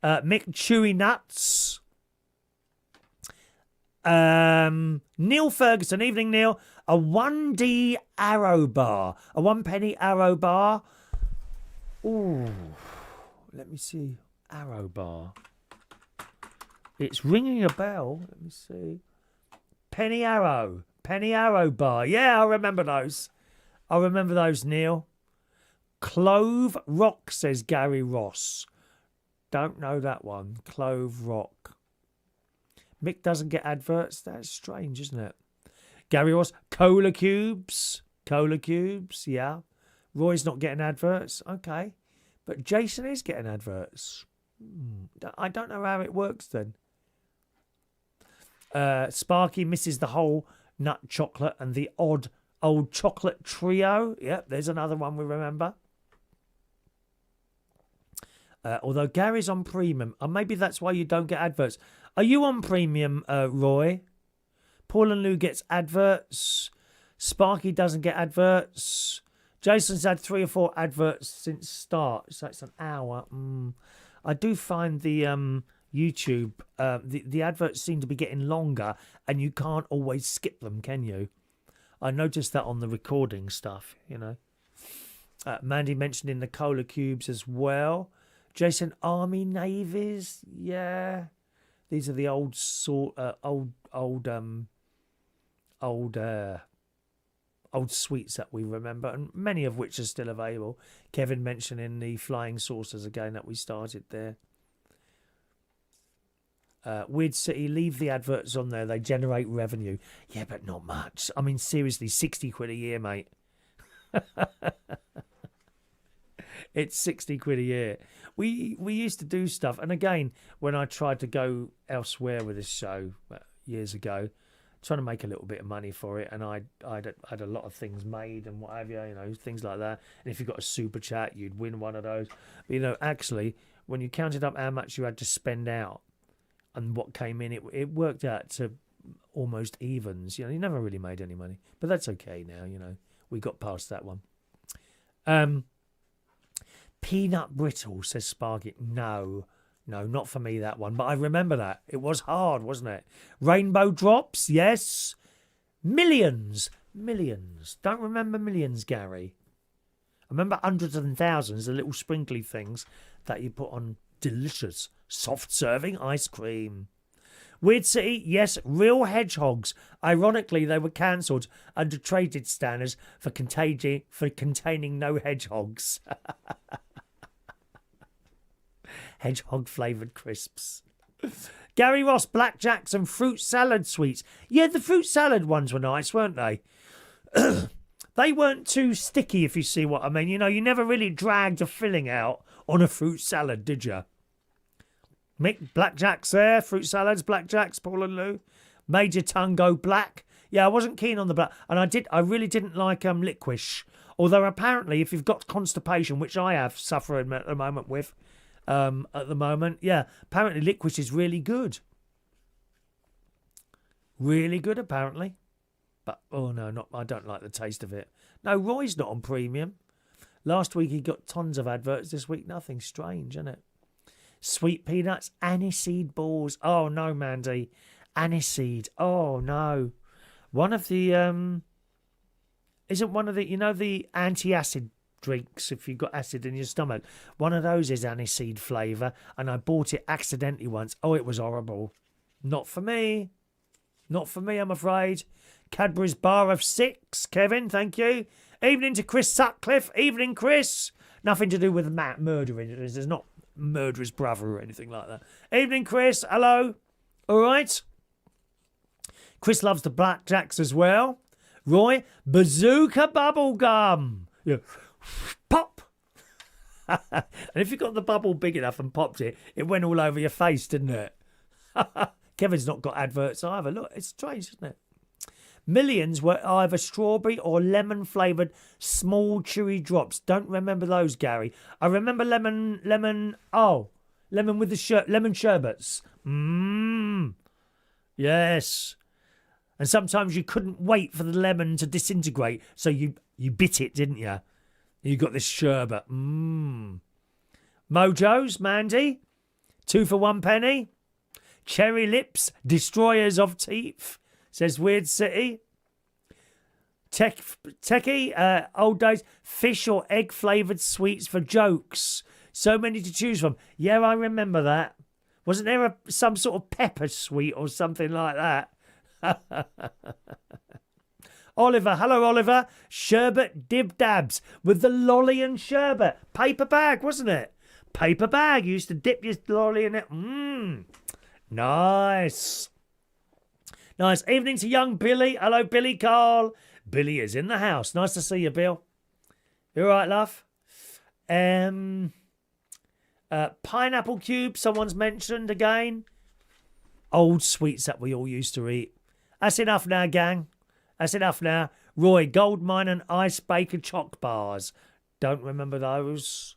Mick, chewy nuts. Neil Ferguson, evening Neil. A 1D arrow bar. A 1 penny arrow bar. Ooh, let me see. Arrow bar. It's ringing a bell. Let me see. Penny arrow. Penny arrow bar. Yeah, I remember those. I remember those, Neil. Clove Rock, says Gary Ross. Don't know that one. Clove Rock. Mick doesn't get adverts. That's strange, isn't it? Gary Ross. Cola Cubes. Cola Cubes, yeah. Roy's not getting adverts. Okay. But Jason is getting adverts. I don't know how it works then. Sparky misses the whole nut chocolate and the odd old chocolate trio. Yep, there's another one we remember. Although Gary's on premium. And maybe that's why you don't get adverts. Are you on premium, Roy? Paul and Lou gets adverts. Sparky doesn't get adverts. Jason's had 3 or 4 adverts since start, so it's an hour. I do find the YouTube, the adverts seem to be getting longer, and you can't always skip them, can you? I noticed that on the recording stuff, Mandy mentioned in the Cola Cubes as well. Jason, Army Navies, yeah. These are the old sweets that we remember, and many of which are still available. Kevin mentioning the flying saucers again that we started there. Weird City, leave the adverts on there. They generate revenue. Yeah, but not much. I mean, seriously, 60 quid a year, mate. It's 60 quid a year. We used to do stuff. And again, when I tried to go elsewhere with this show years ago, trying to make a little bit of money for it, and I had a lot of things made and what have you, things like that. And if you got a super chat, you'd win one of those. But, actually, when you counted up how much you had to spend out and what came in, it worked out to almost evens. You never really made any money. But that's okay now, We got past that one. Peanut brittle, says Sparky. No, not for me, that one. But I remember that. It was hard, wasn't it? Rainbow drops, yes. Millions. Don't remember millions, Gary. I remember hundreds and thousands, the little sprinkly things that you put on delicious, soft-serving ice cream. Weird City, yes, real hedgehogs. Ironically, they were cancelled under traded standards for containing no hedgehogs. Hedgehog flavoured crisps. Gary Ross, blackjacks and fruit salad sweets. Yeah, the fruit salad ones were nice, weren't they? They weren't too sticky, if you see what I mean. You know, you never really dragged a filling out on a fruit salad, did you? Mick, blackjacks there, fruit salads, blackjacks, Paul and Lou. Made your tongue go black. Yeah, I wasn't keen on the black, and I really didn't like licorice. Although apparently, if you've got constipation, which I have suffering at the moment with, yeah, apparently licorice is really good. Really good, apparently. But oh no, I don't like the taste of it. No, Roy's not on premium. Last week he got tons of adverts. This week nothing. Strange, isn't it? Sweet peanuts, aniseed balls. Oh no, Mandy, aniseed. Oh no, one of the isn't one of the the anti-acid drinks if you've got acid in your stomach. One of those is aniseed flavour, and I bought it accidentally once. Oh, it was horrible. Not for me. Not for me, I'm afraid. Cadbury's bar of 6, Kevin, thank you. Evening to Chris Sutcliffe. Evening, Chris. Nothing to do with murdering. There's not murderer's brother or anything like that. Evening, Chris. Hello. All right. Chris loves the blackjacks as well. Roy, bazooka bubble gum. Yeah. Pop. And if you got the bubble big enough and popped it, it went all over your face, didn't it? Kevin's not got adverts either. Look, it's strange, isn't it? Millions were either strawberry or lemon flavoured small chewy drops. Don't remember those, Gary. I remember lemon with the lemon sherbets. Yes. And sometimes you couldn't wait for the lemon to disintegrate, so you bit it, didn't you? You got this sherbet. Mojo's, Mandy, 2 for 1 penny. Cherry Lips, destroyers of teeth, says Weird City. Techie, old days, fish or egg flavoured sweets for jokes. So many to choose from. Yeah, I remember that. Wasn't there some sort of pepper sweet or something like that? Oliver, hello Oliver. Sherbet dib dabs with the lolly and sherbet. Paper bag, wasn't it? Paper bag. You used to dip your lolly in it. Nice. Nice. Evening to young Billy. Hello, Billy Carl. Billy is in the house. Nice to see you, Bill. You all right, love? Pineapple cube, someone's mentioned again. Old sweets that we all used to eat. That's enough now, gang. That's enough now. Roy, Goldmine and Ice Baker Choc Bars. Don't remember those.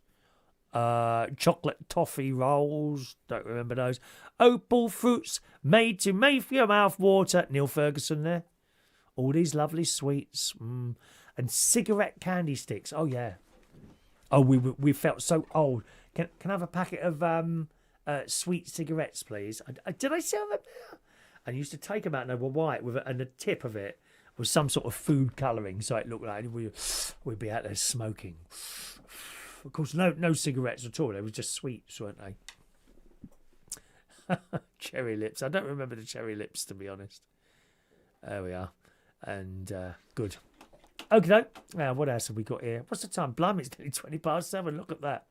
Chocolate toffee rolls. Don't remember those. Opal fruits made to make your mouth water. Neil Ferguson there. All these lovely sweets. And cigarette candy sticks. Oh, yeah. Oh, we felt so old. Can I have a packet of sweet cigarettes, please? Did I sell them now? And used to take them out and they were white and the tip of it was some sort of food colouring, so it looked like we'd be out there smoking. Of course, no cigarettes at all. They were just sweets, weren't they? Cherry Lips. I don't remember the Cherry Lips, to be honest. There we are. And good. Okay, now what else have we got here? What's the time? Blimey, it's nearly 20 past 7. Look at that.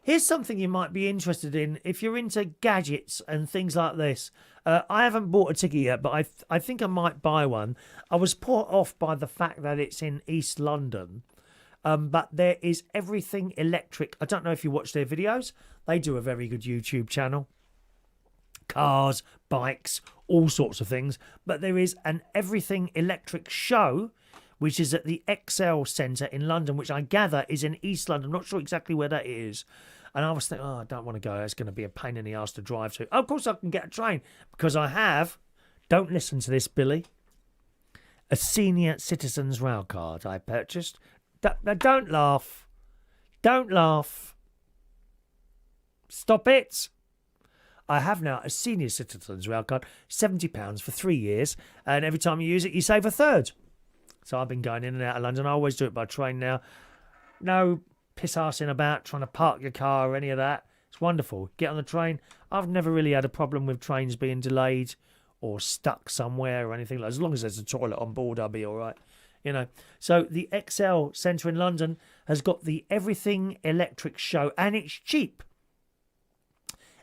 Here's something you might be interested in if you're into gadgets and things like this. I haven't bought a ticket yet, but I think I might buy one. I was put off by the fact that it's in East London. But there is Everything Electric. I don't know if you watch their videos. They do a very good YouTube channel. Cars, bikes, all sorts of things. But there is an Everything Electric show, which is at the XL Centre in London, which I gather is in East London. I'm not sure exactly where that is. And I was thinking, I don't want to go. It's going to be a pain in the arse to drive to. Oh, of course I can get a train because I have, don't listen to this, Billy, a senior citizens rail card I purchased. Don't laugh. Don't laugh. Stop it. I have now a senior citizens rail card, £70 for 3 years. And every time you use it, you save a third. So I've been going in and out of London. I always do it by train now. No piss-arsing about trying to park your car or any of that. It's wonderful. Get on the train. I've never really had a problem with trains being delayed or stuck somewhere or anything. As long as there's a toilet on board, I'll be all right. You know. So the XL Centre in London has got the Everything Electric show, and it's cheap.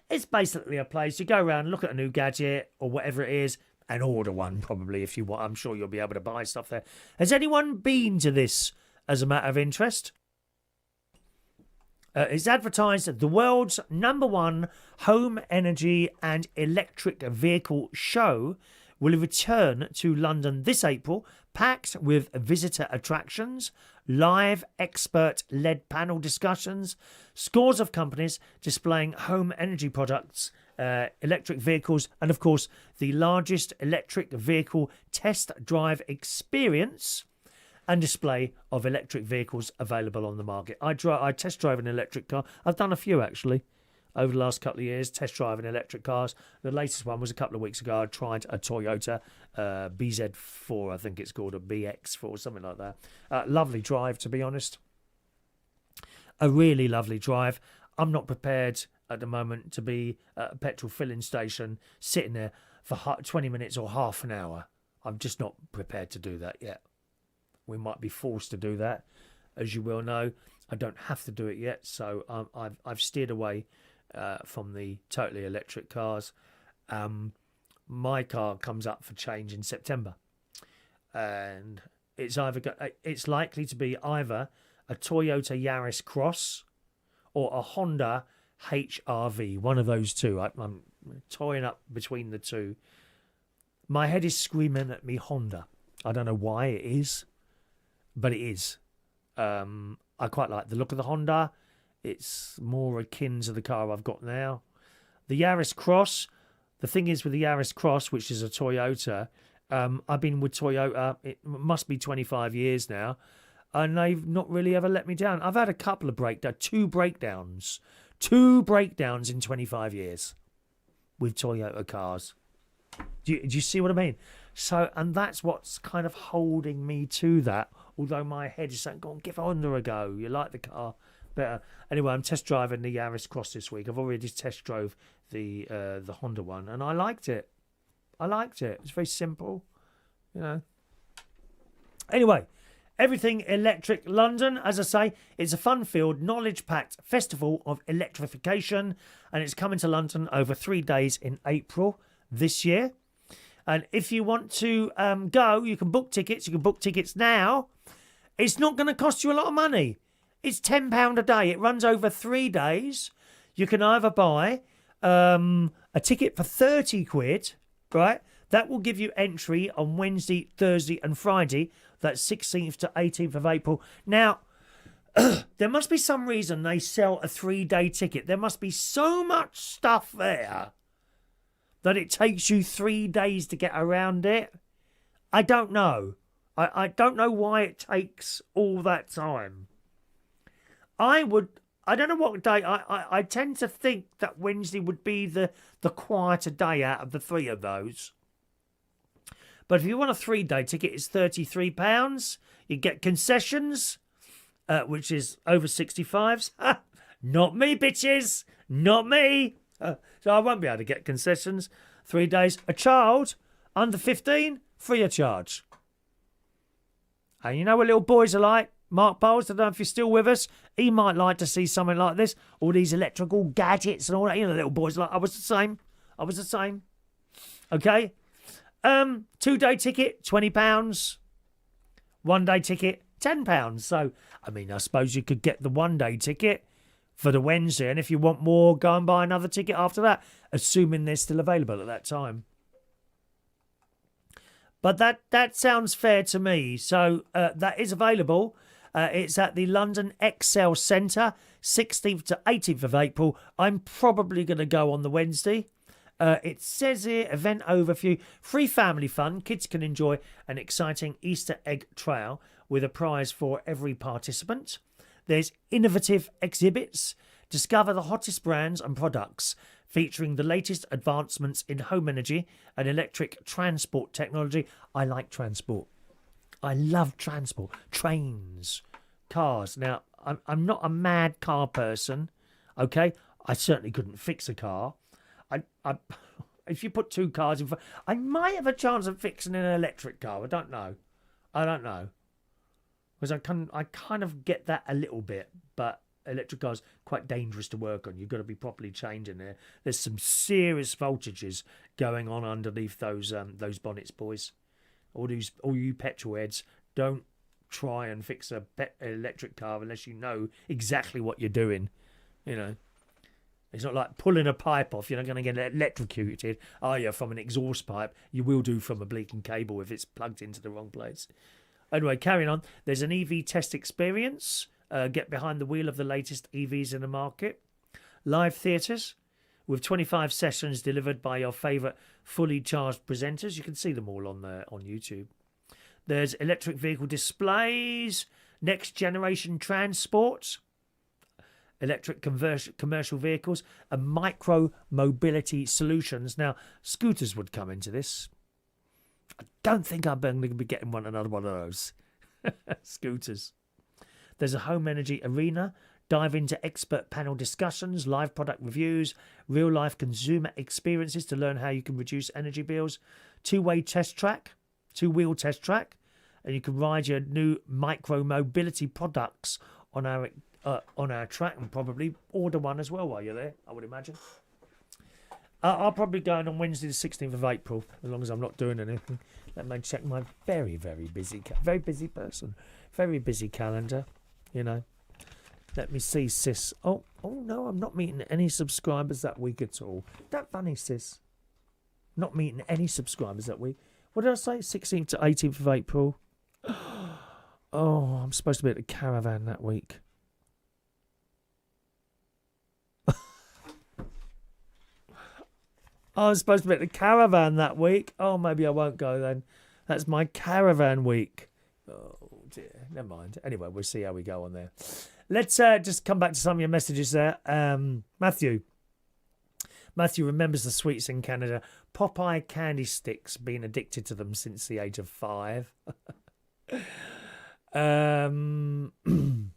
It's basically a place you go around, look at a new gadget or whatever it is, and order one probably if you want. I'm sure you'll be able to buy stuff there. Has anyone been to this as a matter of interest? It's advertised as the world's #1 home energy and electric vehicle show will return to London this April, packed with visitor attractions, live expert-led panel discussions, scores of companies displaying home energy products, electric vehicles, and of course the largest electric vehicle test drive experience and display of electric vehicles available on the market. I test drive an electric car. I've done a few actually over the last couple of years, test driving electric cars. The latest one was a couple of weeks ago. I tried a Toyota BZ4, I think it's called, a BX4, something like that. Lovely drive, to be honest. A really lovely drive. I'm not prepared at the moment to be at a petrol filling station sitting there for 20 minutes or half an hour. I'm just not prepared to do that yet. We might be forced to do that, as you will know. I don't have to do it yet, so I've steered away from the totally electric cars. My car comes up for change in September, and it's likely to be either a Toyota Yaris Cross or a Honda HR-V, one of those two. I'm toying up between the two. My head is screaming at me Honda. I don't know why it is, but it is. I quite like the look of the Honda. It's more akin to the car I've got now. The Yaris Cross, the thing is with the Yaris Cross, which is a Toyota, I've been with Toyota, it must be 25 years now, and they've not really ever let me down. I've had a couple of two breakdowns in 25 years with Toyota cars. Do you see what I mean? So, and that's what's kind of holding me to that. Although my head is saying, go on, give Honda a go. You like the car better. Anyway, I'm test driving the Yaris Cross this week. I've already test drove the Honda one, and I liked it. It's very simple, you know. Anyway, everything electric London, as I say, it's a fun-filled, knowledge-packed festival of electrification, and it's coming to London over 3 days in April this year. And if you want to go, you can book tickets. You can book tickets now. It's not going to cost you a lot of money. It's £10 a day. It runs over 3 days. You can either buy a ticket for 30 quid, right? That will give you entry on Wednesday, Thursday and Friday. That's 16th to 18th of April. Now, there must be some reason they sell a 3-day ticket. There must be so much stuff there that it takes you 3 days to get around it. I don't know. I don't know why it takes all that time. I don't know what day. I tend to think that Wednesday would be the quieter day out of the three of those. But if you want a 3-day ticket, it's £33. You get concessions, which is over 65s. Not me, bitches. Not me. So I won't be able to get concessions. 3 days. A child under 15, free of charge. And you know what little boys are like? Mark Bowles, I don't know if you're still with us. He might like to see something like this. All these electrical gadgets and all that. You know, little boys are like, I was the same. Okay? 2-day ticket, £20. 1-day ticket, £10. So, I mean, I suppose you could get the 1-day ticket for the Wednesday, and if you want more, go and buy another ticket after that, assuming they're still available at that time. But that sounds fair to me. So that is available. It's at the London Excel Centre, 16th to 18th of April. I'm probably going to go on the Wednesday. It says here, event overview, free family fun. Kids can enjoy an exciting Easter egg trail with a prize for every participant. There's innovative exhibits. Discover the hottest brands and products featuring the latest advancements in home energy and electric transport technology. I like transport. I love transport. Trains, cars. Now, I'm not a mad car person, okay? I certainly couldn't fix a car. If you put 2 cars in front, I might have a chance of fixing an electric car. I don't know. Because I kind of get that a little bit, but electric cars quite dangerous to work on. You've got to be properly chained in there. There's some serious voltages going on underneath those bonnets, boys. All you petrol heads, don't try and fix an electric car unless you know exactly what you're doing. You know, it's not like pulling a pipe off. You're not going to get electrocuted, are you, from an exhaust pipe? You will do from a bleaking cable if it's plugged into the wrong place. Anyway, carrying on. There's an EV test experience. Get behind the wheel of the latest EVs in the market. Live theatres with 25 sessions delivered by your favourite fully charged presenters. You can see them all on YouTube. There's electric vehicle displays, next generation transport, electric commercial vehicles, and micro mobility solutions. Now, scooters would come into this. I don't think I'm going to be getting another one of those scooters. There's a home energy arena. Dive into expert panel discussions, live product reviews, real-life consumer experiences to learn how you can reduce energy bills. Two-wheel test track, and you can ride your new micro-mobility products on our track, and probably order one as well while you're there, I would imagine. I'll probably go on Wednesday the 16th of April, as long as I'm not doing anything. Let me check my very, very busy calendar, you know. Let me see, sis. Oh no, I'm not meeting any subscribers that week at all. That funny, sis. Not meeting any subscribers that week. What did I say? 16th to 18th of April. Oh, I'm supposed to be at the caravan that week. I was supposed to be at the caravan that week. Oh, maybe I won't go then. That's my caravan week. Oh dear, never mind. Anyway, we'll see how we go on there. Let's just come back to some of your messages there. Matthew remembers the sweets in Canada. Popeye candy sticks, been addicted to them since the age of 5. I'm going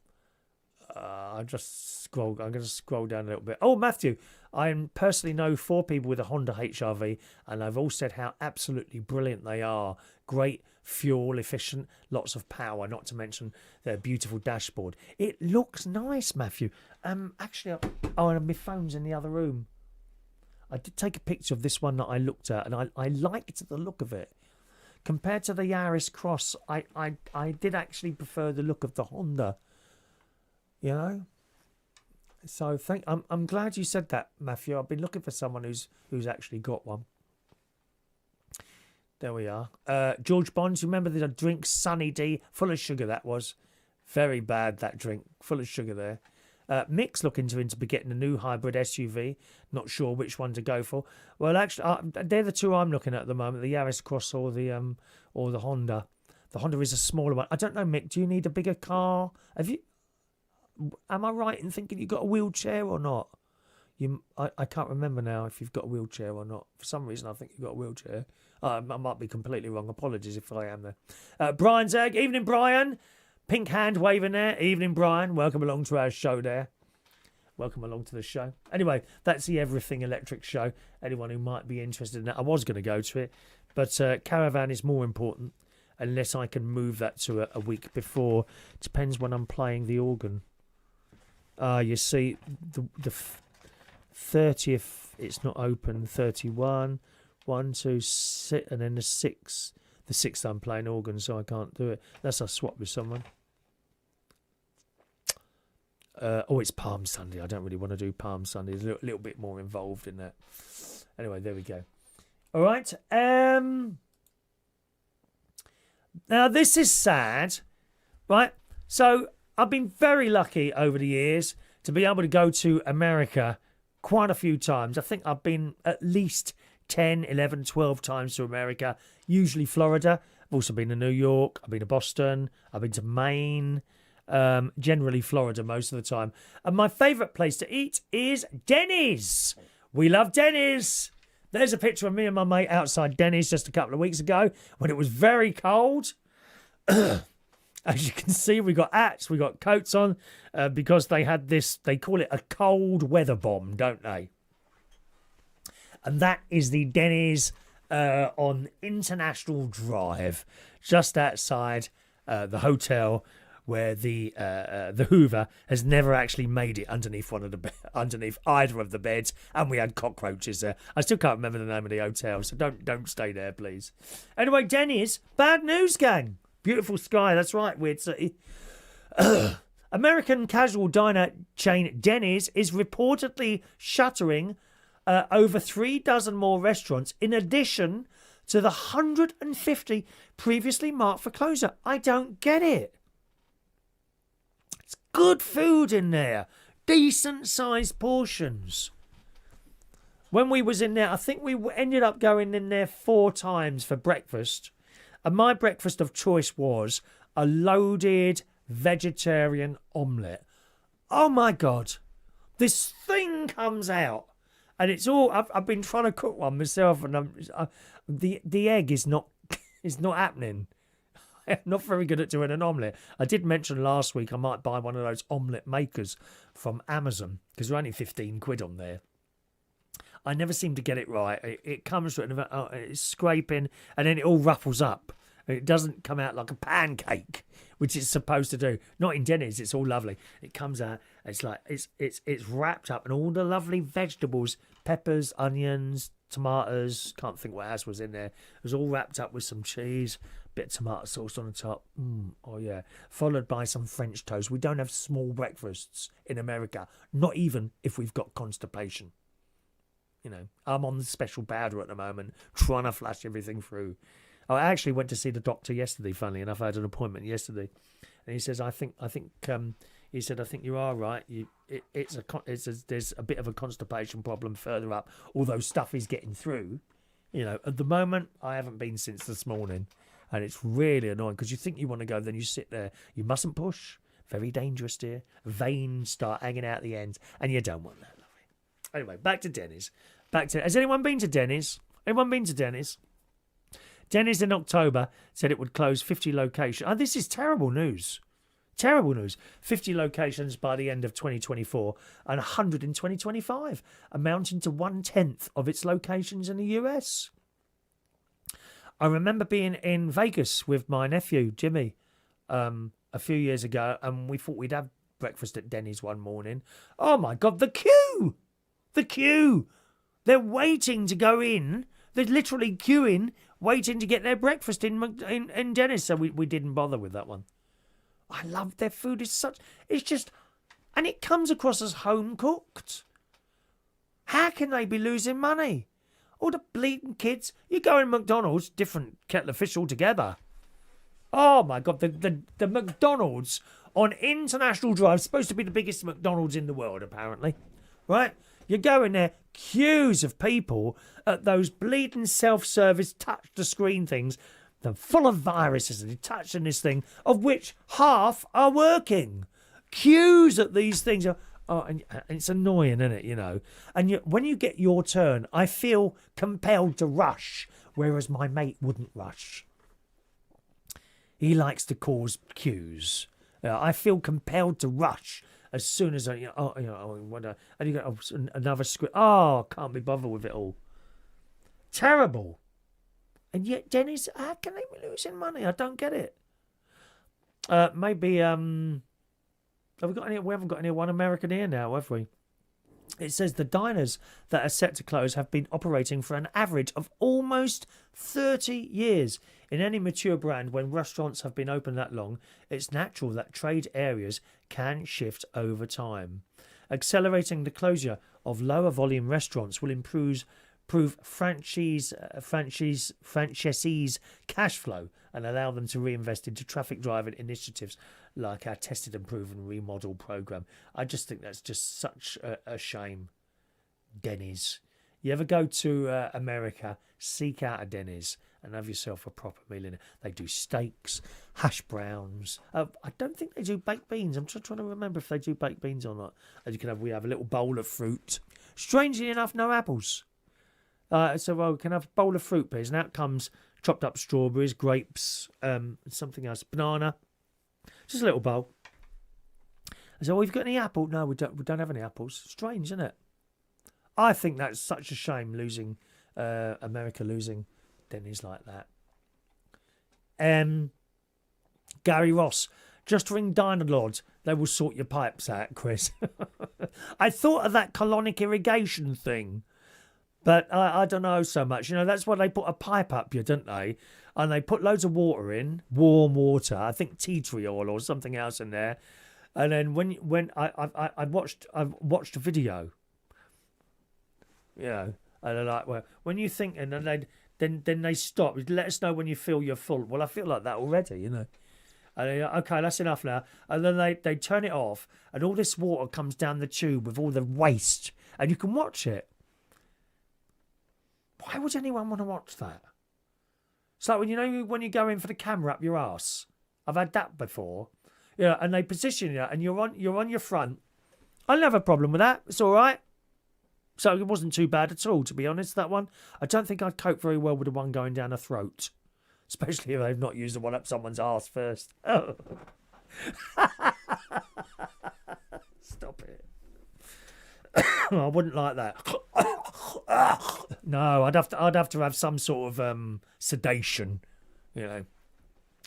to scroll down a little bit. Oh, Matthew, I personally know 4 people with a Honda HR-V, and they've all said how absolutely brilliant they are. Great, fuel efficient, lots of power, not to mention their beautiful dashboard. It looks nice, Matthew. Actually, and my phone's in the other room. I did take a picture of this one that I looked at, and I liked the look of it. Compared to the Yaris Cross, I did actually prefer the look of the Honda. You know? So I'm glad you said that, Matthew. I've been looking for someone who's actually got one. There we are. George Bonds, remember the drink Sunny D? Full of sugar, that was. Very bad, that drink. Full of sugar there. Mick's looking to be getting a new hybrid SUV. Not sure which one to go for. Well, actually, they're the two I'm looking at the moment, the Yaris Cross or the Honda. The Honda is a smaller one. I don't know, Mick, do you need a bigger car? Am I right in thinking you've got a wheelchair or not? I can't remember now if you've got a wheelchair or not. For some reason, I think you've got a wheelchair. I might be completely wrong. Apologies if I am there. Brian's egg. Evening, Brian. Pink hand waving there. Evening, Brian. Welcome along to our show there. Welcome along to the show. Anyway, that's the Everything Electric show. Anyone who might be interested in that, I was going to go to it, but caravan is more important unless I can move that to a week before. Depends when I'm playing the organ. You see, the 30th, it's not open. 31, 1, 2, 6, and then the 6th. The 6th I'm playing organ, so I can't do it. Unless I swap with someone. It's Palm Sunday. I don't really want to do Palm Sunday. There's a little bit more involved in that. Anyway, there we go. All right. Now, this is sad, right? So, I've been very lucky over the years to be able to go to America quite a few times. I think I've been at least 10, 11, 12 times to America, usually Florida. I've also been to New York. I've been to Boston. I've been to Maine. Generally Florida most of the time. And my favourite place to eat is Denny's. We love Denny's. There's a picture of me and my mate outside Denny's just a couple of weeks ago when it was very cold. As you can see, we got hats, we got coats on because they had this, they call it a cold weather bomb, don't they? And that is the Denny's on International Drive, just outside the hotel where the Hoover has never actually made it underneath underneath either of the beds, and we had cockroaches there. I still can't remember the name of the hotel, so don't stay there, please. Anyway, Denny's, bad news, gang. Beautiful sky, that's right, weird city. American casual diner chain Denny's is reportedly shuttering over 3 dozen more restaurants in addition to the 150 previously marked for closure. I don't get it. It's good food in there. Decent sized portions. When we was in there, I think we ended up going in there 4 times for breakfast. And my breakfast of choice was a loaded vegetarian omelette. Oh my God. This thing comes out. And it's all, I've been trying to cook one myself, and the egg is not happening. I'm not very good at doing an omelette. I did mention last week I might buy one of those omelette makers from Amazon because they're only 15 quid on there. I never seem to get it right. It comes to it, it's scraping, and then it all ruffles up. It doesn't come out like a pancake, which it's supposed to do. Not in Denny's. It's all lovely. It comes out. It's like it's wrapped up, and all the lovely vegetables, peppers, onions, tomatoes. Can't think what else was in there. It was all wrapped up with some cheese, bit of tomato sauce on the top. Oh yeah. Followed by some French toast. We don't have small breakfasts in America. Not even if we've got constipation. You know, I'm on the special powder at the moment, trying to flush everything through. I actually went to see the doctor yesterday. Funnily enough, I had an appointment yesterday, and he says, "I think." He said, "I think you are right. There's a bit of a constipation problem further up. Although stuff is getting through, you know. At the moment, I haven't been since this morning, and it's really annoying because you think you want to go, then you sit there. You mustn't push. Very dangerous, dear. Veins start hanging out the ends, and you don't want that. Lovely. Anyway, back to Denny's. Has anyone been to Denny's? Anyone been to Denny's? Denny's in October said it would close 50 locations. Oh, this is terrible news. Terrible news. 50 locations by the end of 2024 and 100 in 2025, amounting to 1/10 of its locations in the US. I remember being in Vegas with my nephew, Jimmy, a few years ago, and we thought we'd have breakfast at Denny's one morning. Oh, my God, the queue! The queue! They're waiting to go in. They're literally queuing, waiting to get their breakfast in Denny's. So we didn't bother with that one. I love their food. And it comes across as home cooked. How can they be losing money? All the bleeding kids. You go in McDonald's, different kettle of fish altogether. Oh my God, the McDonald's on International Drive, supposed to be the biggest McDonald's in the world, apparently. Right? You go in there, queues of people at those bleeding self-service touch-to-screen things. They're full of viruses and you're touching this thing, of which half are working. Queues at these things. And it's annoying, isn't it, you know? And when you get your turn, I feel compelled to rush, whereas my mate wouldn't rush. He likes to cause queues. I feel compelled to rush. As soon as and you go, another script. Oh, can't be bothered with it all. Terrible. And yet, Denny's, how can they be losing money? I don't get it. Maybe, have we got any? We haven't got any One American here now, have we? It says the diners that are set to close have been operating for an average of almost 30 years. In any mature brand, when restaurants have been open that long, it's natural that trade areas can shift over time. Accelerating the closure of lower volume restaurants will improve franchisees' cash flow and allow them to reinvest into traffic driving initiatives like our tested and proven remodel program. I just think that's just such a shame. Denny's. You ever go to America, seek out a Denny's and have yourself a proper meal in it. They do steaks, hash browns. I don't think they do baked beans. I'm just trying to remember if they do baked beans or not. As you can have, we have a little bowl of fruit. Strangely enough, no apples. So we can have a bowl of fruit, please. And out comes chopped up strawberries, grapes, something else, banana. Just a little bowl. I said, we've got any apple? No, we don't have any apples. Strange, isn't it? I think that's such a shame, losing America losing Denny's like that. Gary Ross Just ring Dynalord. They will sort your pipes out, Chris. I thought of that colonic irrigation thing, but I don't know so much. You know, that's why they put a pipe up you, don't they? And they put loads of water in, warm water. I think tea tree oil or something else in there. And then when I watched a video, you know, and they're like, well, when you think, and then they stop. Let us know when you feel you're full. Well, I feel like that already, you know. And they're like, okay, that's enough now. And then they turn it off, and all this water comes down the tube with all the waste, and you can watch it. Why would anyone want to watch that? It's like when you go in for the camera up your arse. I've had that before. Yeah, and they position you, and you're on your front. I don't have a problem with that. It's all right. So it wasn't too bad at all, to be honest, that one. I don't think I'd cope very well with the one going down a throat. Especially if they've not used the one up someone's arse first. Oh. Stop it. I wouldn't like that. No, I'd have to have some sort of sedation. You know.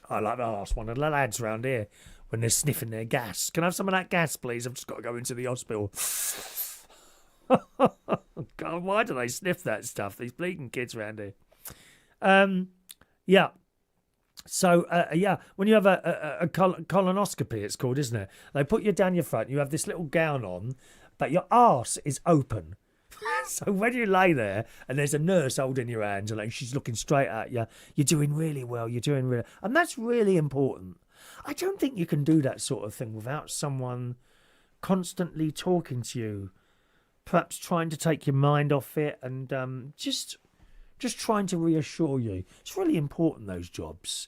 I like to ask one of the lads round here when they're sniffing their gas. Can I have some of that gas, please? I've just got to go into the hospital. God, why do they sniff that stuff? These bleeding kids around here. Yeah. So, when you have a colonoscopy, it's called, isn't it? They put you down your front, you have this little gown on, but your arse is open. So when you lay there and there's a nurse holding your hands and she's looking straight at you, you're doing really well, and that's really important. I don't think you can do that sort of thing without someone constantly talking to you, perhaps trying to take your mind off it and just trying to reassure you. It's really important, those jobs.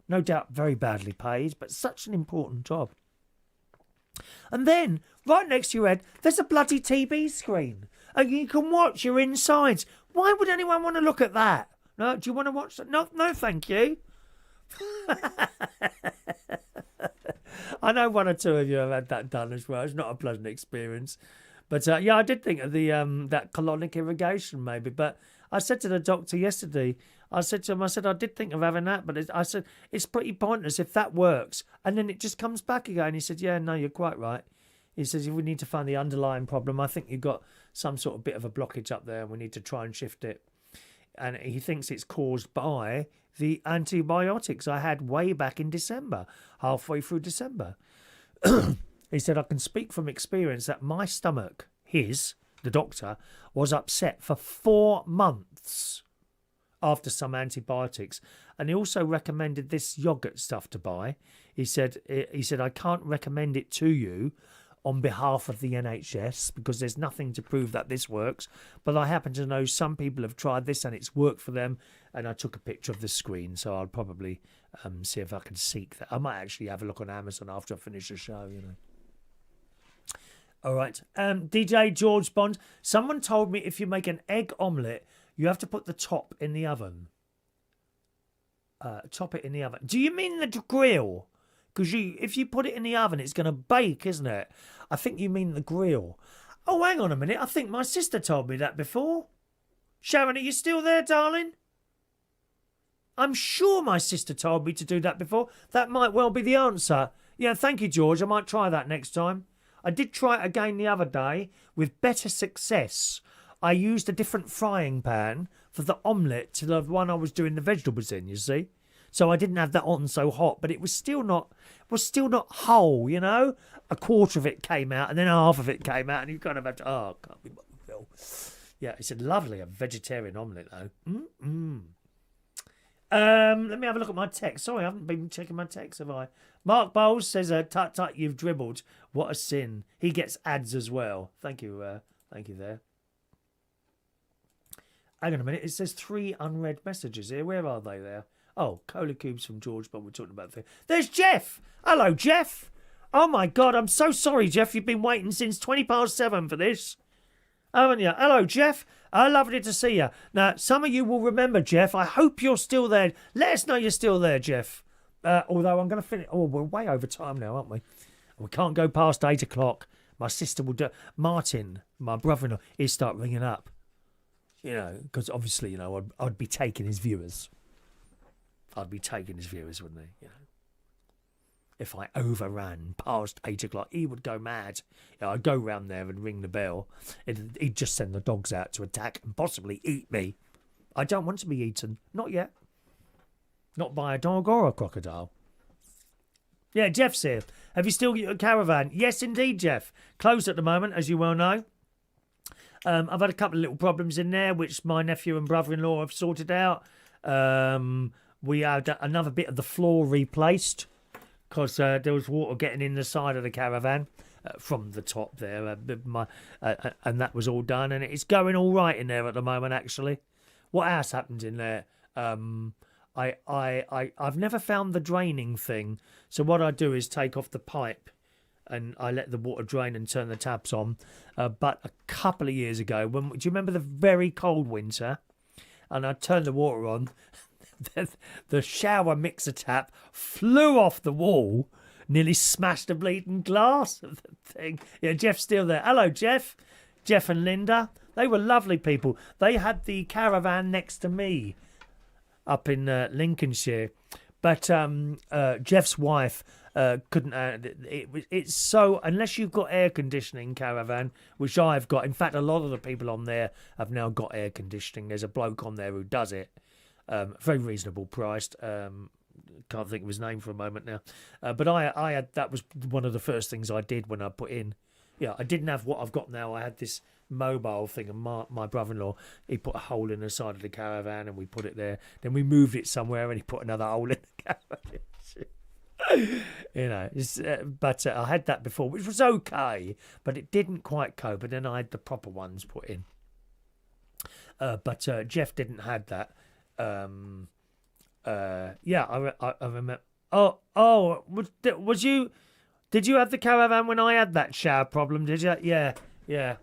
No doubt very badly paid, but such an important job. And then, right next to your head, there's a bloody TV screen. And you can watch your insides. Why would anyone want to look at that? No, do you want to watch that? No, thank you. I know one or two of you have had that done as well. It's not a pleasant experience. But I did think of the that colonic irrigation maybe. But I said to the doctor yesterday, I said to him, I did think of having that, but I said, it's pretty pointless if that works. And then it just comes back again. He said, yeah, no, you're quite right. He says, we need to find the underlying problem. I think you've got some sort of bit of a blockage up there and we need to try and shift it. And he thinks it's caused by the antibiotics I had way back in December, halfway through December. He said, I can speak from experience that my stomach, the doctor, was upset for 4 months after some antibiotics. And he also recommended this yogurt stuff to buy. He said, I can't recommend it to you on behalf of the NHS because there's nothing to prove that this works. But I happen to know some people have tried this and it's worked for them. And I took a picture of the screen, so I'll probably see if I can seek that. I might actually have a look on Amazon after I finish the show, you know. All right. DJ George Bond, someone told me if you make an egg omelette, you have to put the top in the oven. Top it in the oven. Do you mean the grill? Because if you put it in the oven, it's going to bake, isn't it? I think you mean the grill. Oh, hang on a minute. I think my sister told me that before. Sharon, are you still there, darling? I'm sure my sister told me to do that before. That might well be the answer. Yeah, thank you, George. I might try that next time. I did try it again the other day with better success. I used a different frying pan for the omelette to the one I was doing the vegetables in, you see. So I didn't have that on so hot, but it was still not whole, you know. A quarter of it came out and then half of it came out and you kind of have to, can't be what we feel. Yeah, it's a lovely vegetarian omelette though. Let me have a look at my text. Sorry, I haven't been checking my text, have I? Mark Bowles says, tut tut, you've dribbled. What a sin. He gets ads as well. Thank you there. Hang on a minute. It says 3 unread messages here. Where are they there? Oh, Cola Cubes from George, but we're talking about the... There's Jeff. Hello, Jeff. Oh, my God. I'm so sorry, Jeff. You've been waiting since 7:20 for this. Haven't you? Hello, Jeff. Lovely to see you. Now, some of you will remember, Jeff. I hope you're still there. Let us know you're still there, Jeff. Although I'm going to finish... Oh, we're way over time now, aren't we? We can't go past 8 o'clock. My sister will do... Martin, my brother-in-law, he'll start ringing up. You know, because obviously, you know, I'd be taking his viewers. I'd be taking his viewers, wouldn't he? You know. if I overran past 8 o'clock, he would go mad. I'd go round there and ring the bell. He'd just send the dogs out to attack and possibly eat me. I don't want to be eaten. Not yet. Not by a dog or a crocodile. Yeah, Jeff's here. Have you still got your caravan? Yes, indeed, Jeff. Closed at the moment, as you well know. I've had a couple of little problems in there, which my nephew and brother-in-law have sorted out. We had another bit of the floor replaced because there was water getting in the side of the caravan from the top there. And that was all done. And it's going all right in there at the moment, actually. What else happens in there? I've never found the draining thing. So what I do is take off the pipe and I let the water drain and turn the taps on. But a couple of years ago, do you remember the very cold winter? And I turned the water on. The shower mixer tap flew off the wall, nearly smashed the bleeding glass of the thing. Yeah, Jeff's still there. Hello, Jeff. Jeff and Linda. They were lovely people. They had the caravan next to me up in Lincolnshire. But Jeff's wife couldn't. It's so, unless you've got air conditioning caravan, which I've got. In fact, a lot of the people on there have now got air conditioning. There's a bloke on there who does it. Very reasonable priced. Can't think of his name for a moment now. But I had, that was one of the first things I did when I put in. Yeah, I didn't have what I've got now. I had this mobile thing, and my brother-in-law, he put a hole in the side of the caravan and we put it there. Then we moved it somewhere and he put another hole in the caravan. You know, but I had that before, which was okay, but it didn't quite cope. And then I had the proper ones put in. But Jeff didn't have that. Yeah, I remember. Oh, was you? Did you have the caravan when I had that shower problem? Did you? Yeah.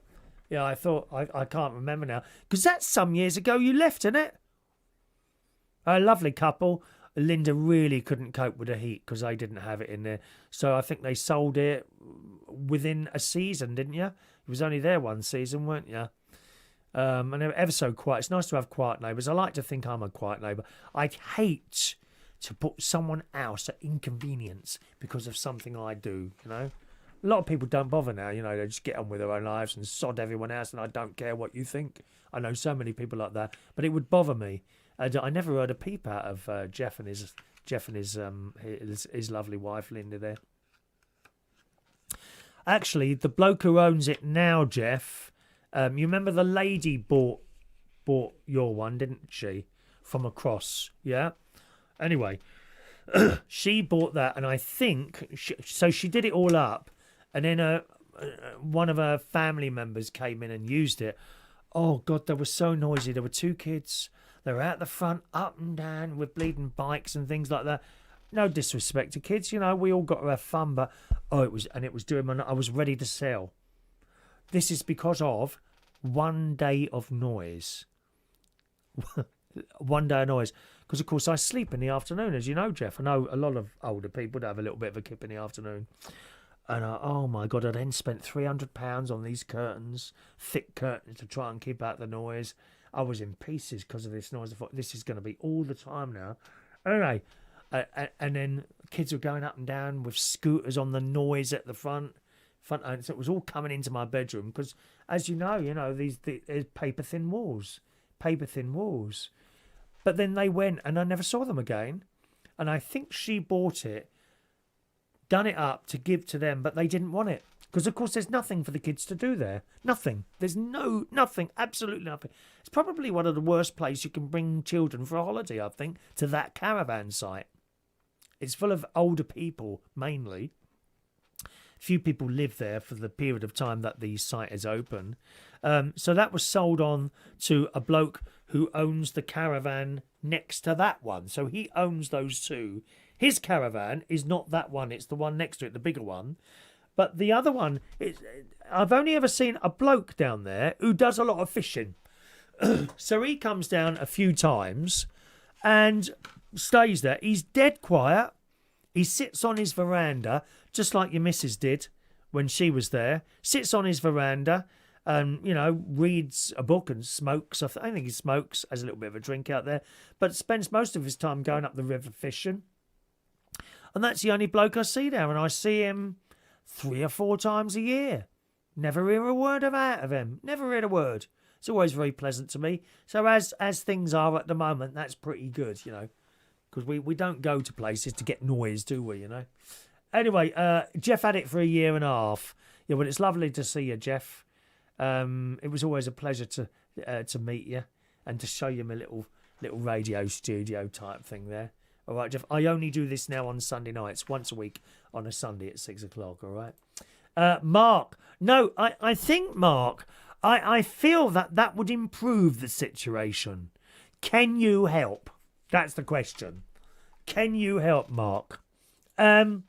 I thought I can't remember now because that's some years ago. You left, isn't it? A lovely couple. Linda really couldn't cope with the heat because they didn't have it in there. So I think they sold it within a season, didn't you? It was only there one season, weren't you? And they were ever so quiet. It's nice to have quiet neighbours. I like to think I'm a quiet neighbour. I'd hate to put someone else at inconvenience because of something I do, you know. A lot of people don't bother now, you know. They just get on with their own lives and sod everyone else, and I don't care what you think. I know so many people like that, but it would bother me. I never heard a peep out of Jeff and his lovely wife Linda there. Actually, the bloke who owns it now, Jeff. You remember the lady bought your one, didn't she? From across, yeah? Anyway, she bought that, and I think... So she did it all up, and then one of her family members came in and used it. Oh, God, they were so noisy. There were two kids. They were out the front, up and down, with bleeding bikes and things like that. No disrespect to kids, you know, we all got to have fun, but... it was doing I was ready to sell. This is because of one day of noise. One day of noise. Because, of course, I sleep in the afternoon, as you know, Jeff. I know a lot of older people would have a little bit of a kip in the afternoon. And, oh, my God, I then spent £300 on these curtains, thick curtains, to try and keep out the noise. I was in pieces because of this noise. I thought, this is going to be all the time now. Anyway, and then kids were going up and down with scooters on the noise at the front. So it was all coming into my bedroom because, as you know, these paper-thin walls. But then they went and I never saw them again. And I think she bought it, done it up to give to them, but they didn't want it. Because, of course, there's nothing for the kids to do there. Nothing. There's nothing, absolutely nothing. It's probably one of the worst places you can bring children for a holiday, I think, to that caravan site. It's full of older people, mainly. Few people live there for the period of time that the site is open. So that was sold on to a bloke who owns the caravan next to that one. So he owns those two. His caravan is not that one. It's the one next to it, the bigger one. But the other one, I've only ever seen a bloke down there who does a lot of fishing. So he comes down a few times and stays there. He's dead quiet. He sits on his veranda, just like your missus did when she was there. Sits on his veranda and, reads a book and smokes. I think he smokes, has a little bit of a drink out there, but spends most of his time going up the river fishing. And that's the only bloke I see there, and I see him 3 or 4 times a year. Never hear a word out of him. Never heard a word. It's always very pleasant to me. So as things are at the moment, that's pretty good, because we don't go to places to get noise, do we, Anyway, Jeff had it for a year and a half. Yeah, well, it's lovely to see you, Jeff. It was always a pleasure to meet you and to show you my little radio studio type thing there. All right, Jeff, I only do this now on Sunday nights, once a week on a Sunday at 6 o'clock, all right? Mark, no, I think, Mark, I feel that would improve the situation. Can you help? That's the question. Can you help, Mark? Let's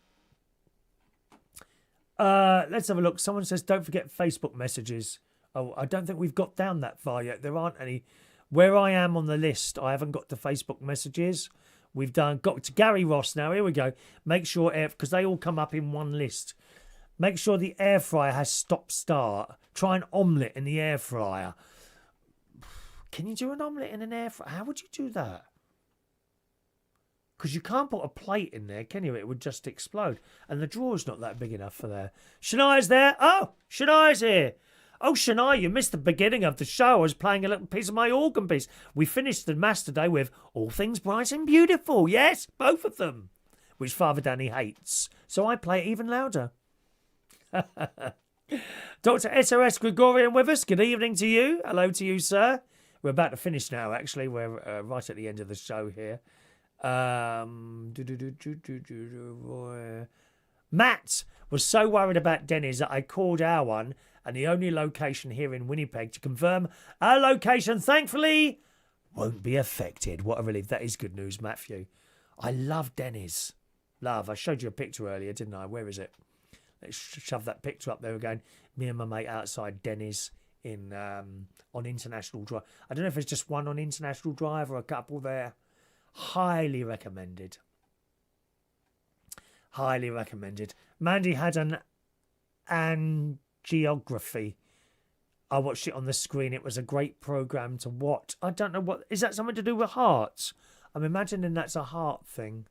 have a look. Someone says, don't forget Facebook messages. Oh, I don't think we've got down that far yet. There aren't any. Where I am on the list, I haven't got to Facebook messages. We've got to Gary Ross now. Here we go. Make sure, because they all come up in one list. Make sure the air fryer has stop-start. Try an omelette in the air fryer. Can you do an omelette in an air fryer? How would you do that? Because you can't put a plate in there, can you? It would just explode. And the drawer's not that big enough for there. Shania's there. Oh, Shania's here. Oh, Shania, you missed the beginning of the show. I was playing a little piece of my organ piece. We finished the mass today with All Things Bright and Beautiful. Yes, both of them. Which Father Danny hates. So I play it even louder. Dr. SOS Gregorian with us. Good evening to you. Hello to you, sir. We're about to finish now, actually. We're right at the end of the show here. Matt was so worried about Denny's that I called our one and the only location here in Winnipeg to confirm our location, thankfully, won't be affected. What a relief. That is good news, Matthew. I love Denny's. Love. I showed you a picture earlier, didn't I? Where is it? Let's shove that picture up there again. Me and my mate outside Denny's on International Drive. I don't know if there's just one on International Drive or a couple there. Highly recommended. Highly recommended. Mandy had an angiography. I watched it on the screen. It was a great programme to watch. I don't know what... Is that something to do with hearts? I'm imagining that's a heart thing.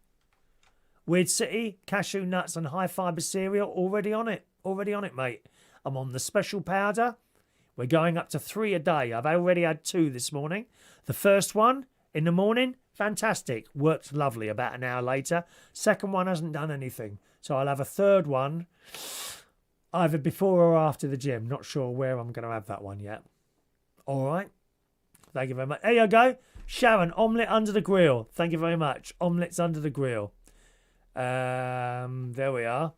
Weird City, cashew nuts and high fibre cereal. Already on it. Already on it, mate. I'm on the special powder. We're going up to 3 a day. I've already had 2 this morning. The first one in the morning, fantastic. Worked lovely about an hour later. Second one hasn't done anything. So I'll have a third one either before or after the gym. Not sure where I'm going to have that one yet. All right. Thank you very much. There you go. Sharon, omelette under the grill. Thank you very much. Omelettes under the grill. There we are.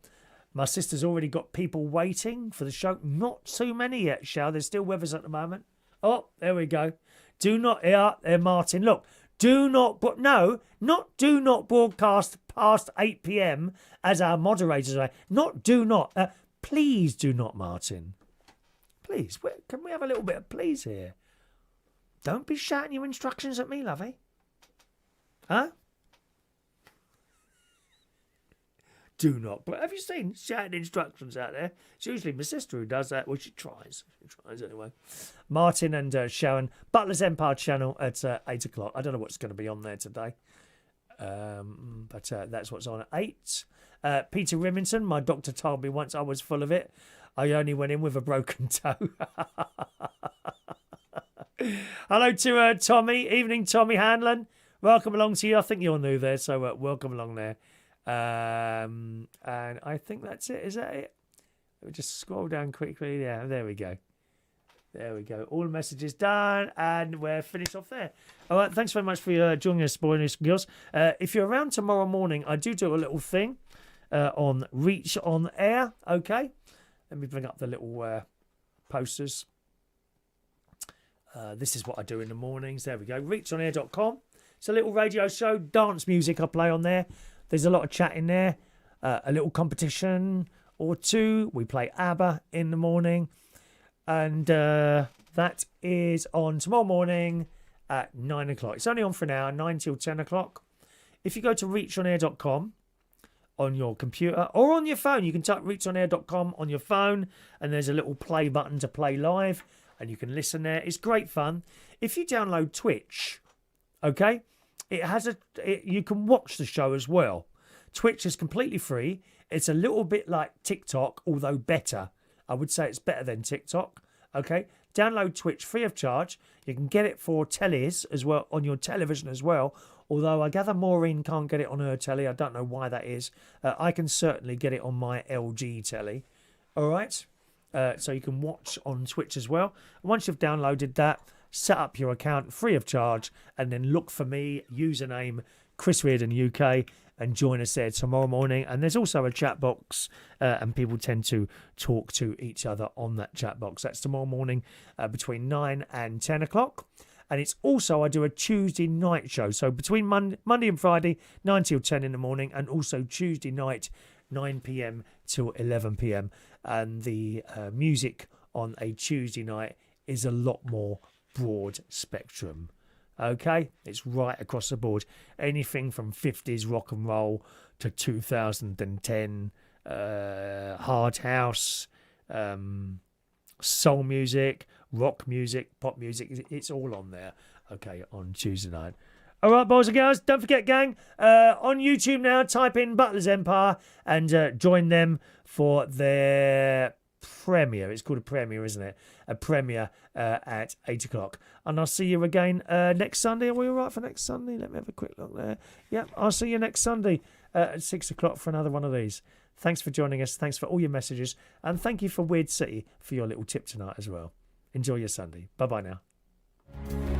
My sister's already got people waiting for the show. Not too many yet, Shell. They're still with us at the moment. Oh, there we go. Do not, Martin, look. Do not broadcast past 8 p.m. as our moderators are. Please do not, Martin. Please, can we have a little bit of please here? Don't be shouting your instructions at me, lovey. Huh? Do not. But have you seen shouting instructions out there? It's usually my sister who does that. Well, she tries. She tries anyway. Martin and Sharon, Butler's Empire channel at 8 o'clock. I don't know what's going to be on there today. But that's what's on at 8. Peter Remington, my doctor told me once I was full of it. I only went in with a broken toe. Hello to Tommy. Evening, Tommy Hanlon. Welcome along to you. I think you're new there, so welcome along there. And I think that's it. Is that it? Let me just scroll down quickly. Yeah, there we go. There we go. All messages done, and we're finished off there. All right, thanks very much for joining us, boys and girls. If you're around tomorrow morning, I do a little thing on Reach on Air. Okay, let me bring up the little posters. This is what I do in the mornings. There we go. ReachOnAir.com. It's a little radio show. Dance music I play on there. There's a lot of chat in there, a little competition or two. We play ABBA in the morning. And that is on tomorrow morning at 9 o'clock. It's only on for an hour, 9 till 10 o'clock. If you go to reachonair.com on your computer or on your phone, you can type reachonair.com on your phone and there's a little play button to play live and you can listen there. It's great fun. If you download Twitch, okay, you can watch the show as well. Twitch is completely free. It's a little bit like TikTok, although better. I would say it's better than TikTok. Okay, download Twitch free of charge. You can get it for tellies as well, on your television as well. Although I gather Maureen can't get it on her telly. I don't know why that is. I can certainly get it on my LG telly. All right. So you can watch on Twitch as well. Once you've downloaded that, set up your account free of charge, and then look for me, username Chris Reardon UK, and join us there tomorrow morning. And there's also a chat box, and people tend to talk to each other on that chat box. That's tomorrow morning between 9 and 10 o'clock. And it's also, I do a Tuesday night show. So between Monday and Friday, 9 till 10 in the morning, and also Tuesday night, 9 p.m. till 11 p.m. And the music on a Tuesday night is a lot more broad spectrum. Okay, it's right across the board. Anything from 50s rock and roll to 2010 hard house, soul music, rock music, pop music. It's all on there. Okay, on Tuesday night. All right, boys and girls, don't forget, gang, on YouTube now, type in Butler's Empire and join them for their premiere. It's called a premiere, isn't it? A premiere at 8 o'clock. And I'll see you again next Sunday. Are we all right for next Sunday? Let me have a quick look there. Yep, I'll see you next Sunday at 6 o'clock for another one of these. Thanks for joining us. Thanks for all your messages. And thank you for Weird City for your little tip tonight as well. Enjoy your Sunday. Bye-bye now.